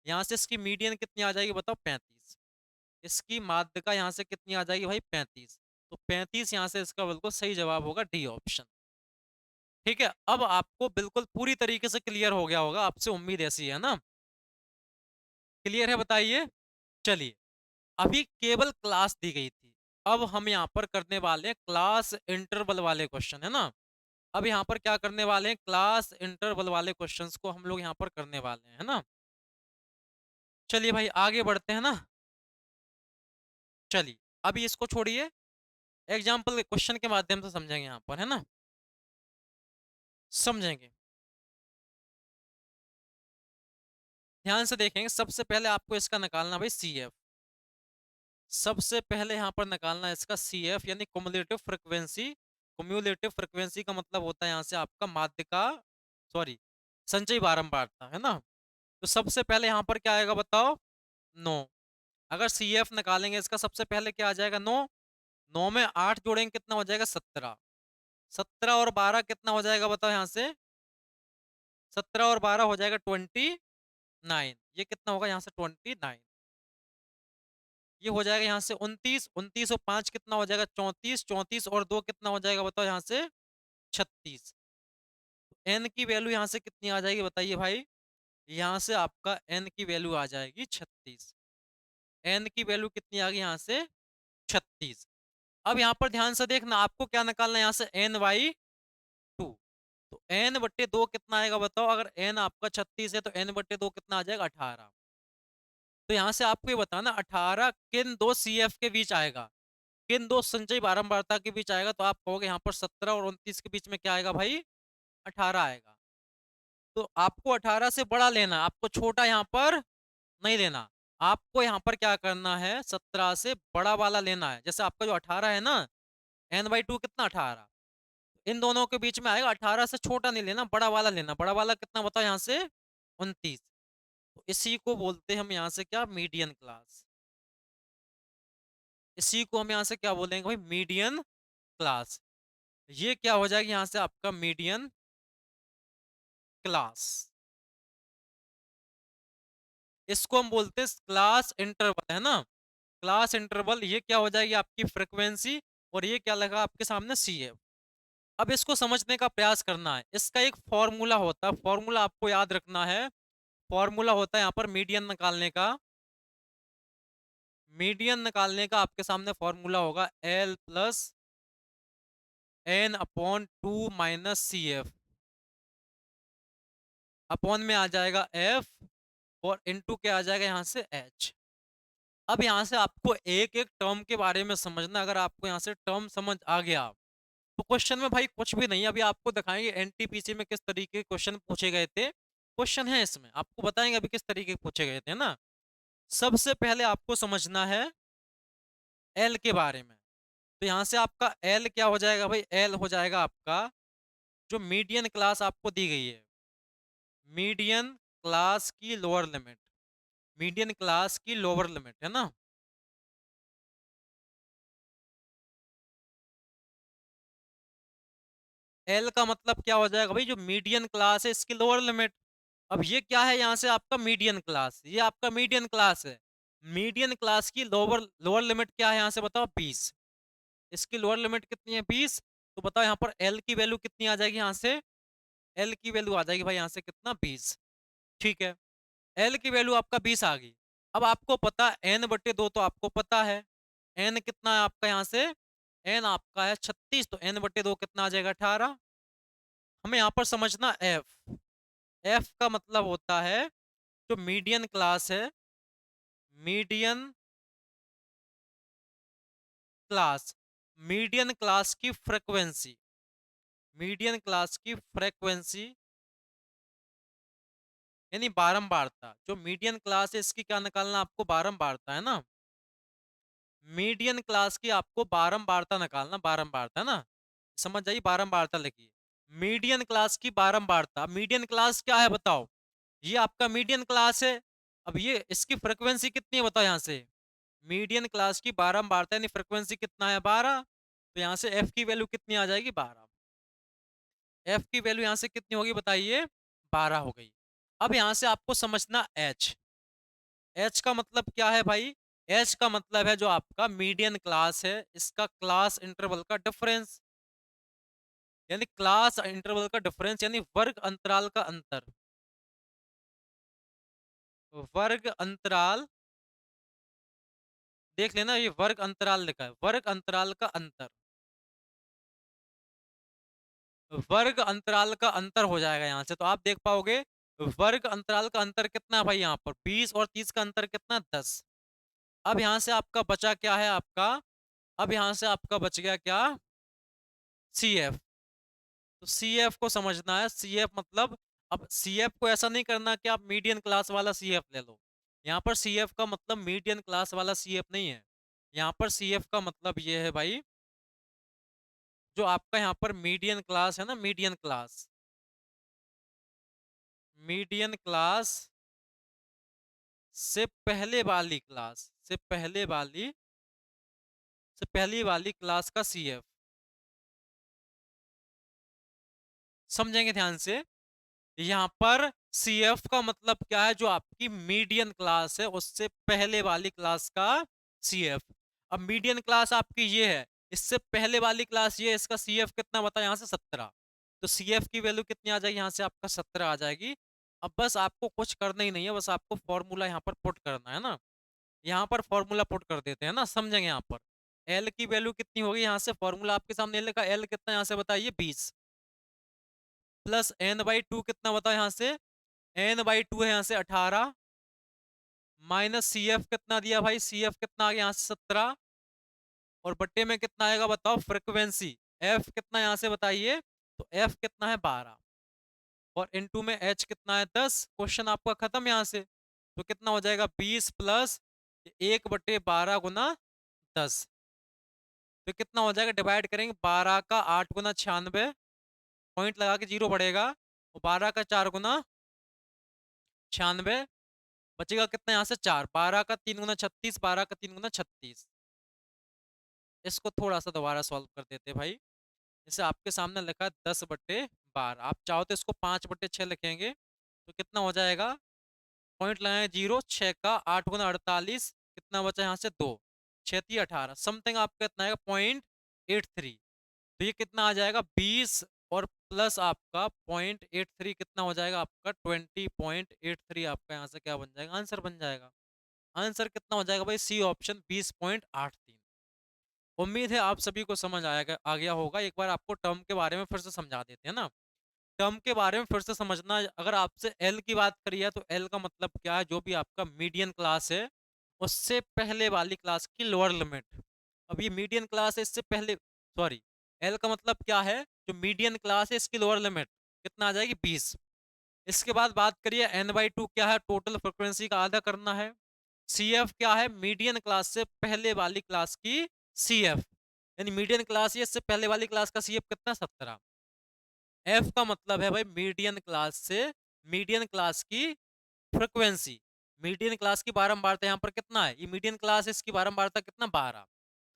यहाँ से इसकी मीडियन कितनी आ जाएगी बताओ, 35। इसकी माध्यिका यहाँ से कितनी आ जाएगी भाई, 35। तो 35 यहाँ से इसका बिल्कुल सही जवाब होगा, डी ऑप्शन। ठीक है, अब आपको बिल्कुल पूरी तरीके से क्लियर हो गया होगा, आपसे उम्मीद ऐसी है ना। क्लियर है, बताइए। चलिए, अभी केवल क्लास दी गई थी। अब हम यहाँ पर करने वाले हैं क्लास इंटरवल वाले क्वेश्चन, है ना। अब यहाँ पर क्या करने वाले हैं, क्लास इंटरवल वाले क्वेश्चंस को हम लोग यहाँ पर करने वाले हैं, है ना। चलिए भाई आगे बढ़ते हैं ना। चलिए, अभी इसको छोड़िए, एग्जाम्पल क्वेश्चन के माध्यम से समझेंगे यहाँ पर, है ना। समझेंगे, ध्यान से देखेंगे। सबसे पहले आपको इसका निकालना भाई सी एफ। सबसे पहले यहाँ पर निकालना है इसका सी एफ, यानी कुमुलेटिव फ्रिक्वेंसी। कुमुलेटिव फ्रिक्वेंसी का मतलब होता है यहाँ से आपका माध्यिका, सॉरी, संचयी बारंबारता, है ना। तो सबसे पहले यहाँ पर क्या आएगा बताओ, 9। अगर सी एफ निकालेंगे इसका, सबसे पहले क्या आ जाएगा, 9। 9 में 8 जोड़ेंगे कितना हो जाएगा, 17। 17 और 12 कितना हो जाएगा बताओ यहाँ से, 17 और 12 हो जाएगा 29। ये कितना होगा यहाँ से, 29। ये हो जाएगा यहाँ से 29। 29 और 5 कितना हो जाएगा, 34। 34 और 2 कितना हो जाएगा बताओ यहाँ से, 36। एन की वैल्यू यहाँ से कितनी आ जाएगी बताइए भाई, यहाँ से आपका एन की वैल्यू आ जाएगी 36। एन की वैल्यू कितनी आ गई यहाँ से 36। अब यहाँ पर ध्यान से देखना, आपको क्या निकालना है यहाँ से एन बाई 2। तो एन बट्टे 2 कितना आएगा बताओ, अगर एन आपका 36 है तो एन बट्टे 2 कितना आ जाएगा 18। तो यहाँ से आपको ये बताना 18 किन दो सी एफ के बीच आएगा, किन दो संचयी बारंबारता के बीच आएगा। तो आप कहोगे यहाँ पर 17 और 29 के बीच में क्या आएगा भाई, 18 आएगा। तो आपको 18 से बड़ा लेना, आपको छोटा यहाँ पर नहीं लेना। आपको यहाँ पर क्या करना है, 17 से बड़ा वाला लेना है। जैसे आपका जो 18 है ना, एन बाई 2 कितना 18, इन दोनों के बीच में आएगा। 18 से छोटा नहीं लेना, बड़ा वाला लेना। बड़ा वाला कितना बताओ यहाँ से 29। तो इसी को बोलते हैं हम यहाँ से क्या, मीडियन क्लास। इसी को हम यहाँ से क्या बोलेंगे भाई, मीडियन क्लास। ये क्या हो जाएगा यहाँ से आपका मीडियन क्लास। इसको हम बोलते हैं क्लास इंटरवल, है ना। क्लास इंटरवल, ये क्या हो जाएगी आपकी फ्रीक्वेंसी, और ये क्या लगा आपके सामने सी है। अब इसको समझने का प्रयास करना है। इसका एक फॉर्मूला होता है, फॉर्मूला आपको याद रखना है। फॉर्मूला होता है यहाँ पर मीडियन निकालने का। मीडियन निकालने का आपके सामने फॉर्मूला होगा L plus N upon 2 minus C F, upon में आ जाएगा एफ, और इनटू क्या आ जाएगा यहाँ से एच। अब यहाँ से आपको एक एक टर्म के बारे में समझना। अगर आपको यहाँ से टर्म समझ आ गया तो क्वेश्चन में भाई कुछ भी नहीं, अभी आपको दिखाएंगे एनटीपीसी में किस तरीके के क्वेश्चन पूछे गए थे। क्वेश्चन है इसमें, आपको बताएंगे अभी किस तरीके के पूछे गए थे ना। सबसे पहले आपको समझना है एल के बारे में। तो यहाँ से आपका एल क्या हो जाएगा भाई, एल हो जाएगा आपका जो मीडियन क्लास आपको दी गई है, मीडियन क्लास की लोअर लिमिट, मीडियन क्लास की लोअर लिमिट, है ना। एल का मतलब क्या हो जाएगा भाई, जो मीडियन क्लास है इसकी लोअर लिमिट। अब ये क्या है यहाँ से आपका मीडियन क्लास, ये आपका मीडियन क्लास है। मीडियन क्लास की लोअर लोअर लिमिट क्या है यहाँ से बताओ 20। इसकी लोअर लिमिट कितनी है 20। तो बताओ यहाँ पर एल की वैल्यू कितनी आ जाएगी यहाँ से, एल की वैल्यू आ जाएगी भाई यहाँ से कितना 20। ठीक है, एल की वैल्यू आपका 20 आ गई। अब आपको पता एन बटे 2 तो आपको पता है, एन कितना है आपका यहाँ से, एन आपका है 36, तो एन बटे 2 कितना आ जाएगा 18। हमें यहाँ पर समझना एफ, एफ का मतलब होता है जो मीडियन क्लास है, मीडियन क्लास, मीडियन क्लास की फ्रीक्वेंसी, मीडियन क्लास की फ्रीक्वेंसी यानी बारंबारता। जो मीडियन क्लास है इसकी क्या निकालना आपको, बारंबारता, है ना। मीडियन क्लास की आपको बारंबारता निकालना, बारंबारता, है ना। समझ जाइए, बारंबारता लिखिए, मीडियन क्लास की बारंबारता। मीडियन क्लास क्या है बताओ, ये आपका मीडियन क्लास है। अब ये इसकी फ्रीक्वेंसी कितनी है बताओ यहाँ से, मीडियन क्लास की बारंबारता यानी फ्रीक्वेंसी कितना है 12। तो यहाँ से एफ की वैल्यू कितनी आ जाएगी 12। एफ की वैल्यू यहाँ से कितनी होगी बताइए, 12 हो गई। अब यहाँ से आपको समझना एच, एच का मतलब क्या है भाई, एच का मतलब है जो आपका मीडियन क्लास है इसका क्लास इंटरवल का डिफरेंस, यानी क्लास इंटरवल का डिफरेंस यानी वर्ग अंतराल का अंतर, वर्ग अंतराल, देख लेना ये वर्ग अंतराल लिखा है, वर्ग अंतराल का अंतर, वर्ग अंतराल का अंतर हो जाएगा यहाँ से। तो आप देख पाओगे वर्ग अंतराल का अंतर कितना है भाई, यहाँ पर 20 और 30 का अंतर कितना 10। अब यहाँ से आपका बचा क्या है आपका, अब यहाँ से आपका बच गया क्या, सी एफ। तो सी एफ को समझना है, सी एफ मतलब, अब सी एफ को ऐसा नहीं करना कि आप मीडियन क्लास वाला सी एफ ले लो। यहाँ पर सी एफ का मतलब मीडियन क्लास वाला सी एफ नहीं है। यहाँ पर सी एफ का मतलब ये है भाई, जो आपका यहाँ पर मीडियन क्लास है ना, मीडियन क्लास, मीडियन क्लास से पहले वाली क्लास, से पहले वाली, से पहली वाली क्लास का सी एफ। समझेंगे ध्यान से, यहाँ पर सी एफ का मतलब क्या है, जो आपकी मीडियन क्लास है उससे पहले वाली क्लास का सी एफ। अब मीडियन क्लास आपकी ये है, इससे पहले वाली क्लास ये है, इसका सी एफ कितना बता यहाँ से 17। तो सी एफ की वैल्यू कितनी आ जाएगी यहाँ से आपका 17 आ जाएगी। अब बस आपको कुछ करना ही नहीं है, बस आपको फॉर्मूला यहाँ पर पुट करना है ना। यहाँ पर फॉर्मूला पुट कर देते हैं ना, समझेंगे यहाँ पर। एल की वैल्यू कितनी होगी, यहाँ से फॉर्मूला आपके सामने एल का, एल कितना यहाँ से बताइए 20, प्लस एन बाई टू कितना बताओ यहाँ से, एन बाई टू है यहाँ से 18, माइनस सी एफ कितना दिया भाई, सी एफ कितना आ गया यहाँ से 17, और बट्टे में कितना आएगा बताओ फ्रीक्वेंसी, एफ कितना यहाँ से बताइए, तो एफ कितना है 12, और इनटू में एच कितना है 10। क्वेश्चन आपका खत्म यहाँ से। तो कितना हो जाएगा 20 प्लस 1/12 गुना 10, तो कितना हो जाएगा, डिवाइड करेंगे 12 का 8 गुना 96, पॉइंट लगा के जीरो बढ़ेगा, और 12 का 4 गुना 96, बचेगा कितना यहाँ से 4, 12 का 3 गुना 36, 12 का 3 गुना 36। इसको थोड़ा सा दोबारा सॉल्व कर देते भाई। जैसे आपके सामने लिखा है 10/12, आप चाहो तो इसको 5/6 लिखेंगे, तो कितना हो जाएगा, पॉइंट लगाए जीरो, 6 का 8 गुना 48, कितना बचा यहाँ से 2, 6×3 = 18, समथिंग आपका कितना आएगा 0.83। तो ये कितना आ जाएगा 20, और प्लस आपका 0.83 कितना हो जाएगा आपका 20.83, आपका यहाँ से क्या बन जाएगा, आंसर बन जाएगा। आंसर कितना हो जाएगा भाई, सी ऑप्शन 20.83। उम्मीद है आप सभी को समझ आएगा, आ गया होगा। एक बार आपको टर्म के बारे में फिर से समझा देते हैं ना। टर्म के बारे में फिर से समझना, अगर आपसे एल की बात करी है तो एल का मतलब क्या है, जो भी आपका मीडियन क्लास है उससे पहले वाली क्लास की लोअर लिमिट। अब ये मीडियन क्लास है, इससे पहले, सॉरी, एल का मतलब क्या है, जो मीडियन क्लास है इसकी लोअर लिमिट कितना आ जाएगी 20। इसके बाद बात करिए एन बाई टू क्या है, टोटल फ्रिक्वेंसी का आधा करना है। सी एफ क्या है, मीडियन क्लास से पहले वाली क्लास की सी एफ, यानी मीडियन क्लास है इससे पहले वाली क्लास का सी एफ कितना 17। एफ का मतलब है भाई मीडियन क्लास से मीडियन क्लास की फ्रिक्वेंसी, मीडियन क्लास की बारंबारता यहाँ पर कितना है, ये मीडियन क्लास है इसकी बारंबारता कितना 12,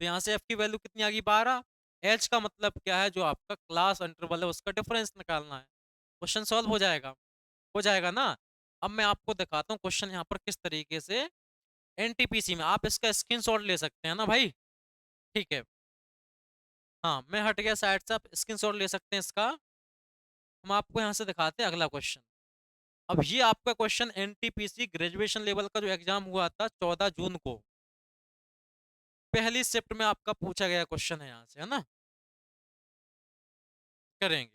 तो यहाँ से एफ की वैल्यू कितनी आ गई 12। एच का मतलब क्या है, जो आपका क्लास इंटरवल है उसका डिफरेंस निकालना है। क्वेश्चन सॉल्व हो जाएगा ना। अब मैं आपको दिखाता हूँ क्वेश्चन यहाँ पर किस तरीके से एनटीपीसी में, आप इसका स्क्रीनशॉट ले सकते हैं ना भाई, ठीक है। हाँ, मैं हट गया साइड से, आप स्क्रीनशॉट ले सकते हैं इसका। हम आपको यहाँ से दिखाते हैं अगला क्वेश्चन। अब ये आपका क्वेश्चन एनटीपीसी ग्रेजुएशन लेवल का जो एग्जाम हुआ था 14 जून को, पहली शिफ्ट में आपका पूछा गया क्वेश्चन है यहाँ से, है ना। करेंगे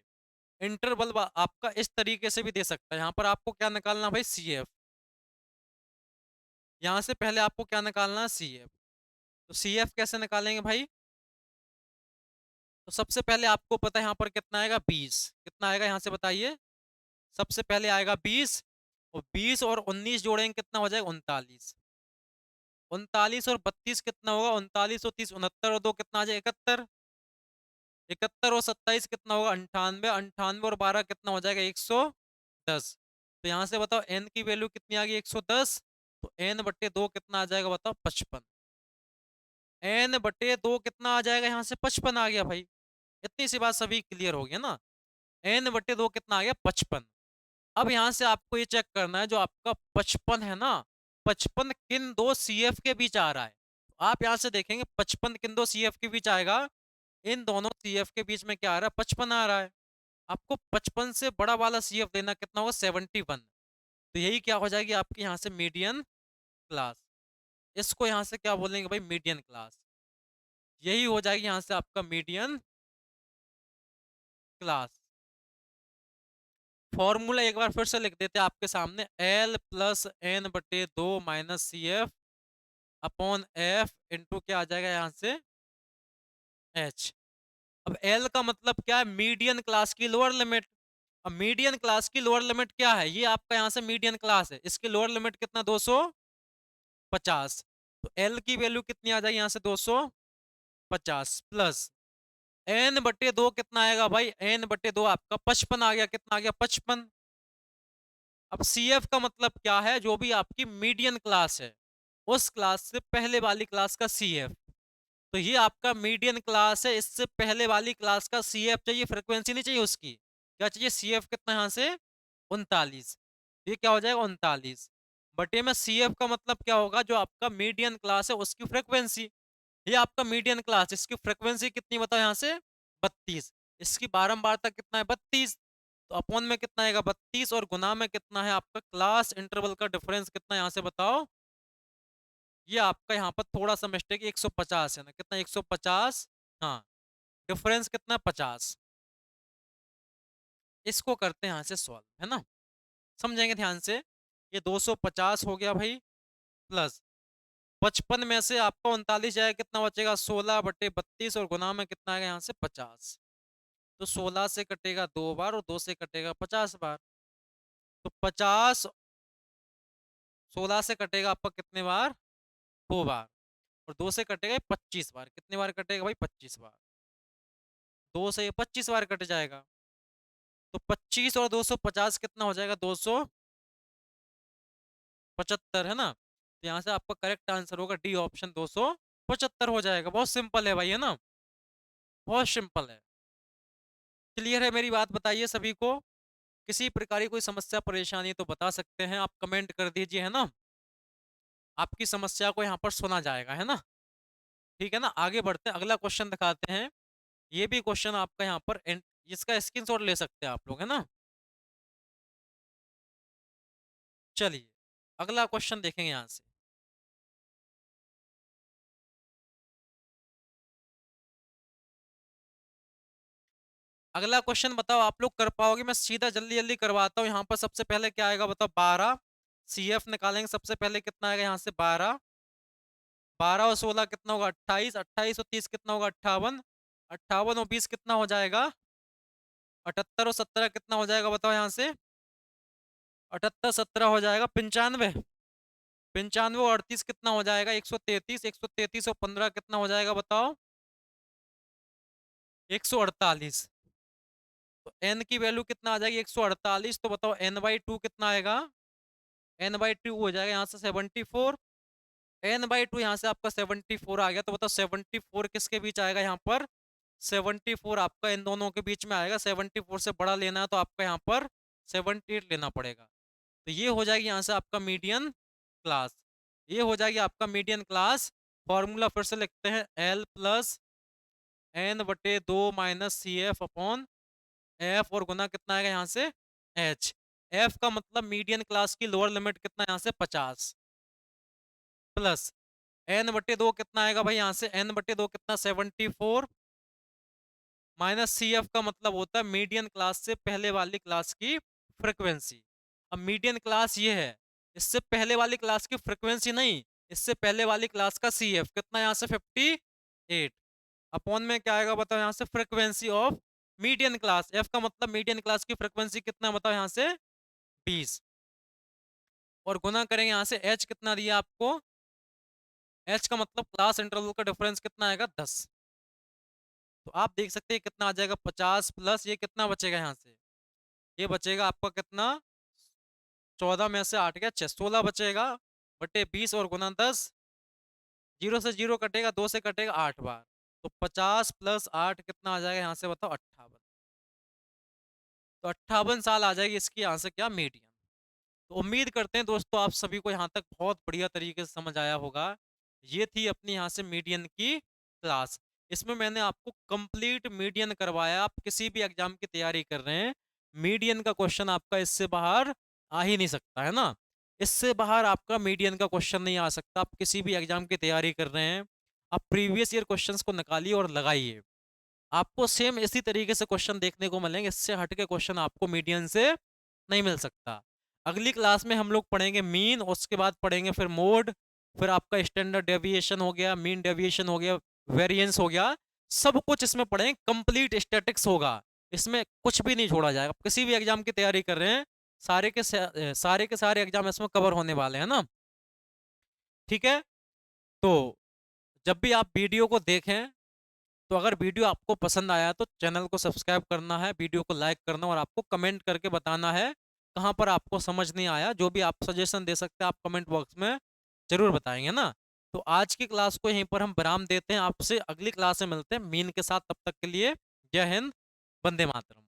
इंटरवल आपका इस तरीके से भी दे सकता है। यहाँ पर आपको क्या निकालना भाई, सी एफ, यहाँ से पहले आपको क्या निकालना है, सी एफ। तो सी एफ कैसे निकालेंगे भाई, तो सबसे पहले आपको पता है यहाँ पर कितना आएगा 20, कितना आएगा यहाँ से बताइए, सबसे पहले आएगा 20, और 20 और 19 जोड़ेंगे कितना हो जाएगा 39, 39 और 32 कितना होगा, 39 और 30 69, और 2 कितना आ जाएगा 71, 71 और 27 कितना होगा 98, 98 और 12 कितना हो जाएगा 110। तो यहाँ से बताओ एन की वैल्यू कितनी आ गई 110, तो एन बट्टे 2 कितना आ जाएगा बताओ 55, एन बट्टे 2 कितना आ जाएगा यहाँ से 55 आ गया भाई। इतनी सी बात सभी क्लियर हो गया ना, एन बट्टे 2 कितना आ गया 55। अब यहाँ से आपको ये चेक करना है, जो आपका 55 है ना, 55 किन दो सीएफ के बीच आ रहा है। आप यहाँ से देखेंगे 55 किन दो सीएफ के बीच आएगा, इन दोनों सीएफ के बीच में क्या आ रहा है 55 आ रहा है। आपको 55 से बड़ा वाला सीएफ देना कितना होगा 71, तो यही क्या हो जाएगी आपकी यहाँ से मीडियन क्लास। इसको यहाँ से क्या बोलेंगे भाई, मीडियन क्लास। यही हो जाएगी यहाँ से आपका मीडियन क्लास। फॉर्मूला एक बार फिर से लिख देते हैं आपके सामने, एल प्लस एन बटे 2 minus C F upon F into क्या आ जाएगा यहाँ से एच। अब एल का मतलब क्या है, मीडियन क्लास की लोअर लिमिट। अब मीडियन क्लास की लोअर लिमिट क्या है, ये आपका यहाँ से मीडियन क्लास है, इसकी लोअर लिमिट कितना 250, तो एल की वैल्यू कितनी आ जाएगी यहाँ से 250 प्लस एन बटे 2 कितना आएगा भाई, एन बटे 2 आपका 55 आ गया, कितना आ गया 55। अब सी एफ का मतलब क्या है, जो भी आपकी मीडियन क्लास है उस क्लास से पहले वाली क्लास का सी एफ। तो ये आपका मीडियन क्लास है, इससे पहले वाली क्लास का सी एफ चाहिए, फ्रिक्वेंसी नहीं चाहिए उसकी, क्या चाहिए सी एफ कितना यहाँ से 39, ये क्या हो जाएगा 39 बटे में सी एफ का मतलब क्या होगा, जो आपका मीडियन क्लास है उसकी फ्रिक्वेंसी। ये आपका मीडियन क्लास, इसकी फ्रिक्वेंसी कितनी बताओ यहाँ से 32, इसकी बारंबारता कितना है 32, तो अपॉन में कितना आएगा 32, और गुना में कितना है आपका क्लास इंटरवल का डिफरेंस कितना यहाँ से बताओ, ये आपका यहाँ पर थोड़ा सा मिस्टेक 150 है ना, कितना 150, हाँ डिफरेंस कितना 50। इसको करते हैं यहाँ से सॉल्व, है ना, समझेंगे ध्यान से। ये 250 हो गया भाई, प्लस 55 में से आपका 39 जाएगा, कितना बचेगा 16/32, और गुना में कितना आएगा यहाँ से 50। तो 16 से कटेगा 2 बार और 2 से कटेगा 50 बार। तो 50, 16 से कटेगा आपका कितने बार, 2 बार, और 2 से कटेगा 25 बार। कितने बार कटेगा भाई, 25 बार। 2 से ये 25 बार कट जाएगा। तो 25 और 250 कितना हो जाएगा, 275, है ना। तो यहाँ से आपका करेक्ट आंसर होगा डी ऑप्शन, 275 हो जाएगा। बहुत सिंपल है भाई, है ना, बहुत सिंपल है। क्लियर है मेरी बात, बताइए सभी को। किसी प्रकार की कोई समस्या परेशानी तो बता सकते हैं आप, कमेंट कर दीजिए, है ना, आपकी समस्या को यहाँ पर सुना जाएगा, है ना। ठीक है ना, आगे बढ़ते हैं, अगला क्वेश्चन दिखाते हैं। ये भी क्वेश्चन आपका यहाँ पर इसका स्क्रीनशॉट ले सकते हैं आप लोग, है ना। चलिए अगला क्वेश्चन देखेंगे यहाँ से। अगला क्वेश्चन बताओ आप लोग कर पाओगे, मैं सीधा जल्दी जल्दी करवाता हूँ। यहाँ पर सबसे पहले क्या आएगा बताओ, 12 CF निकालेंगे सबसे पहले, कितना आएगा यहाँ से 12, 12 और 16 कितना होगा 28, 28 और 30 कितना होगा 58, 58 और 20 कितना हो जाएगा 78, और 17 कितना हो जाएगा बताओ यहाँ से, 78 17 हो जाएगा 95, 95 और 38 कितना हो जाएगा 133, 133 और 15 कितना हो जाएगा बताओ 148। तो n की वैल्यू कितना आ जाएगी 148, तो बताओ n/2 कितना आएगा, n/2 हो जाएगा यहाँ से 74, n/2 यहाँ से आपका 74 आ गया। तो बताओ 74 किसके बीच आएगा यहाँ पर, 74 आपका इन दोनों के बीच में आएगा। 74 से बड़ा लेना है तो आपका यहाँ पर 78 लेना पड़ेगा। तो ये हो जाएगी यहाँ से आपका मीडियन क्लास, ये हो जाएगी आपका मीडियन क्लास। फॉर्मूला फिर से लिखते हैं, L+N/2 - CF अपॉन F, और गुना कितना आएगा यहाँ से H। F का मतलब मीडियन क्लास की लोअर लिमिट कितना यहाँ से 50, प्लस N/2 कितना आएगा भाई यहाँ से, N/2 कितना 74, माइनस CF का मतलब होता है मीडियन क्लास से पहले वाली क्लास की फ्रिक्वेंसी। अब मीडियन क्लास ये है, इससे पहले वाली क्लास की फ्रिक्वेंसी नहीं, इससे पहले वाली क्लास का CF कितना यहाँ से 58, अपॉन में क्या आएगा बताओ यहाँ से frequency of median class. F का मतलब मीडियन क्लास की फ्रिक्वेंसी कितना बताओ यहाँ से 20, और गुना करेंगे यहाँ से H कितना दिया आपको, H का मतलब क्लास इंटरवल का डिफरेंस कितना आएगा 10। तो आप देख सकते हैं कितना आ जाएगा 50 प्लस ये कितना बचेगा यहाँ से, ये बचेगा आपका कितना 14 में से 8 गया 6, 16 बचेगा बटे 20, और गुना 10, 0 से 0 कटेगा, 2 से कटेगा 8 बार। तो 50 प्लस 8 कितना आ जाएगा यहाँ से बताओ 58। तो 58 साल आ जाएगी इसकी यहाँ से क्या मीडियन। तो उम्मीद करते हैं दोस्तों आप सभी को यहाँ तक बहुत बढ़िया तरीके से समझ आया होगा। ये थी अपनी यहाँ से मीडियन की क्लास। इसमें मैंने आपको कंप्लीट मीडियन करवाया। आप किसी भी एग्जाम की तैयारी कर रहे हैं, मीडियन का क्वेश्चन आपका इससे बाहर आ ही नहीं सकता, है ना। इससे बाहर आपका मीडियन का क्वेश्चन नहीं आ सकता। आप किसी भी एग्जाम की तैयारी कर रहे हैं, आप प्रीवियस ईयर क्वेश्चंस को निकालिए और लगाइए, आपको सेम इसी तरीके से क्वेश्चन देखने को मिलेंगे। इससे हटके क्वेश्चन आपको मीडियन से नहीं मिल सकता। अगली क्लास में हम लोग पढ़ेंगे मीन, उसके बाद पढ़ेंगे फिर मोड, फिर आपका स्टैंडर्ड डेविएशन हो गया, मीन डेविएशन हो गया, वेरिएंस हो गया, सब कुछ इसमें पढ़ेंगे। कंप्लीट स्टैटिक्स होगा, इसमें कुछ भी नहीं छोड़ा जाएगा। किसी भी एग्जाम की तैयारी कर रहे हैं, सारे के सारे एग्जाम इसमें कवर होने वाले हैं ना। ठीक है, तो जब भी आप वीडियो को देखें, तो अगर वीडियो आपको पसंद आया तो चैनल को सब्सक्राइब करना है, वीडियो को लाइक करना, और आपको कमेंट करके बताना है कहाँ पर आपको समझ नहीं आया। जो भी आप सजेशन दे सकते हैं आप कमेंट बॉक्स में जरूर बताएंगे ना। तो आज की क्लास को यहीं पर हम विराम देते हैं, आपसे अगली क्लास में मिलते हैं मीन के साथ। तब तक के लिए जय हिंद, वंदे मातरम।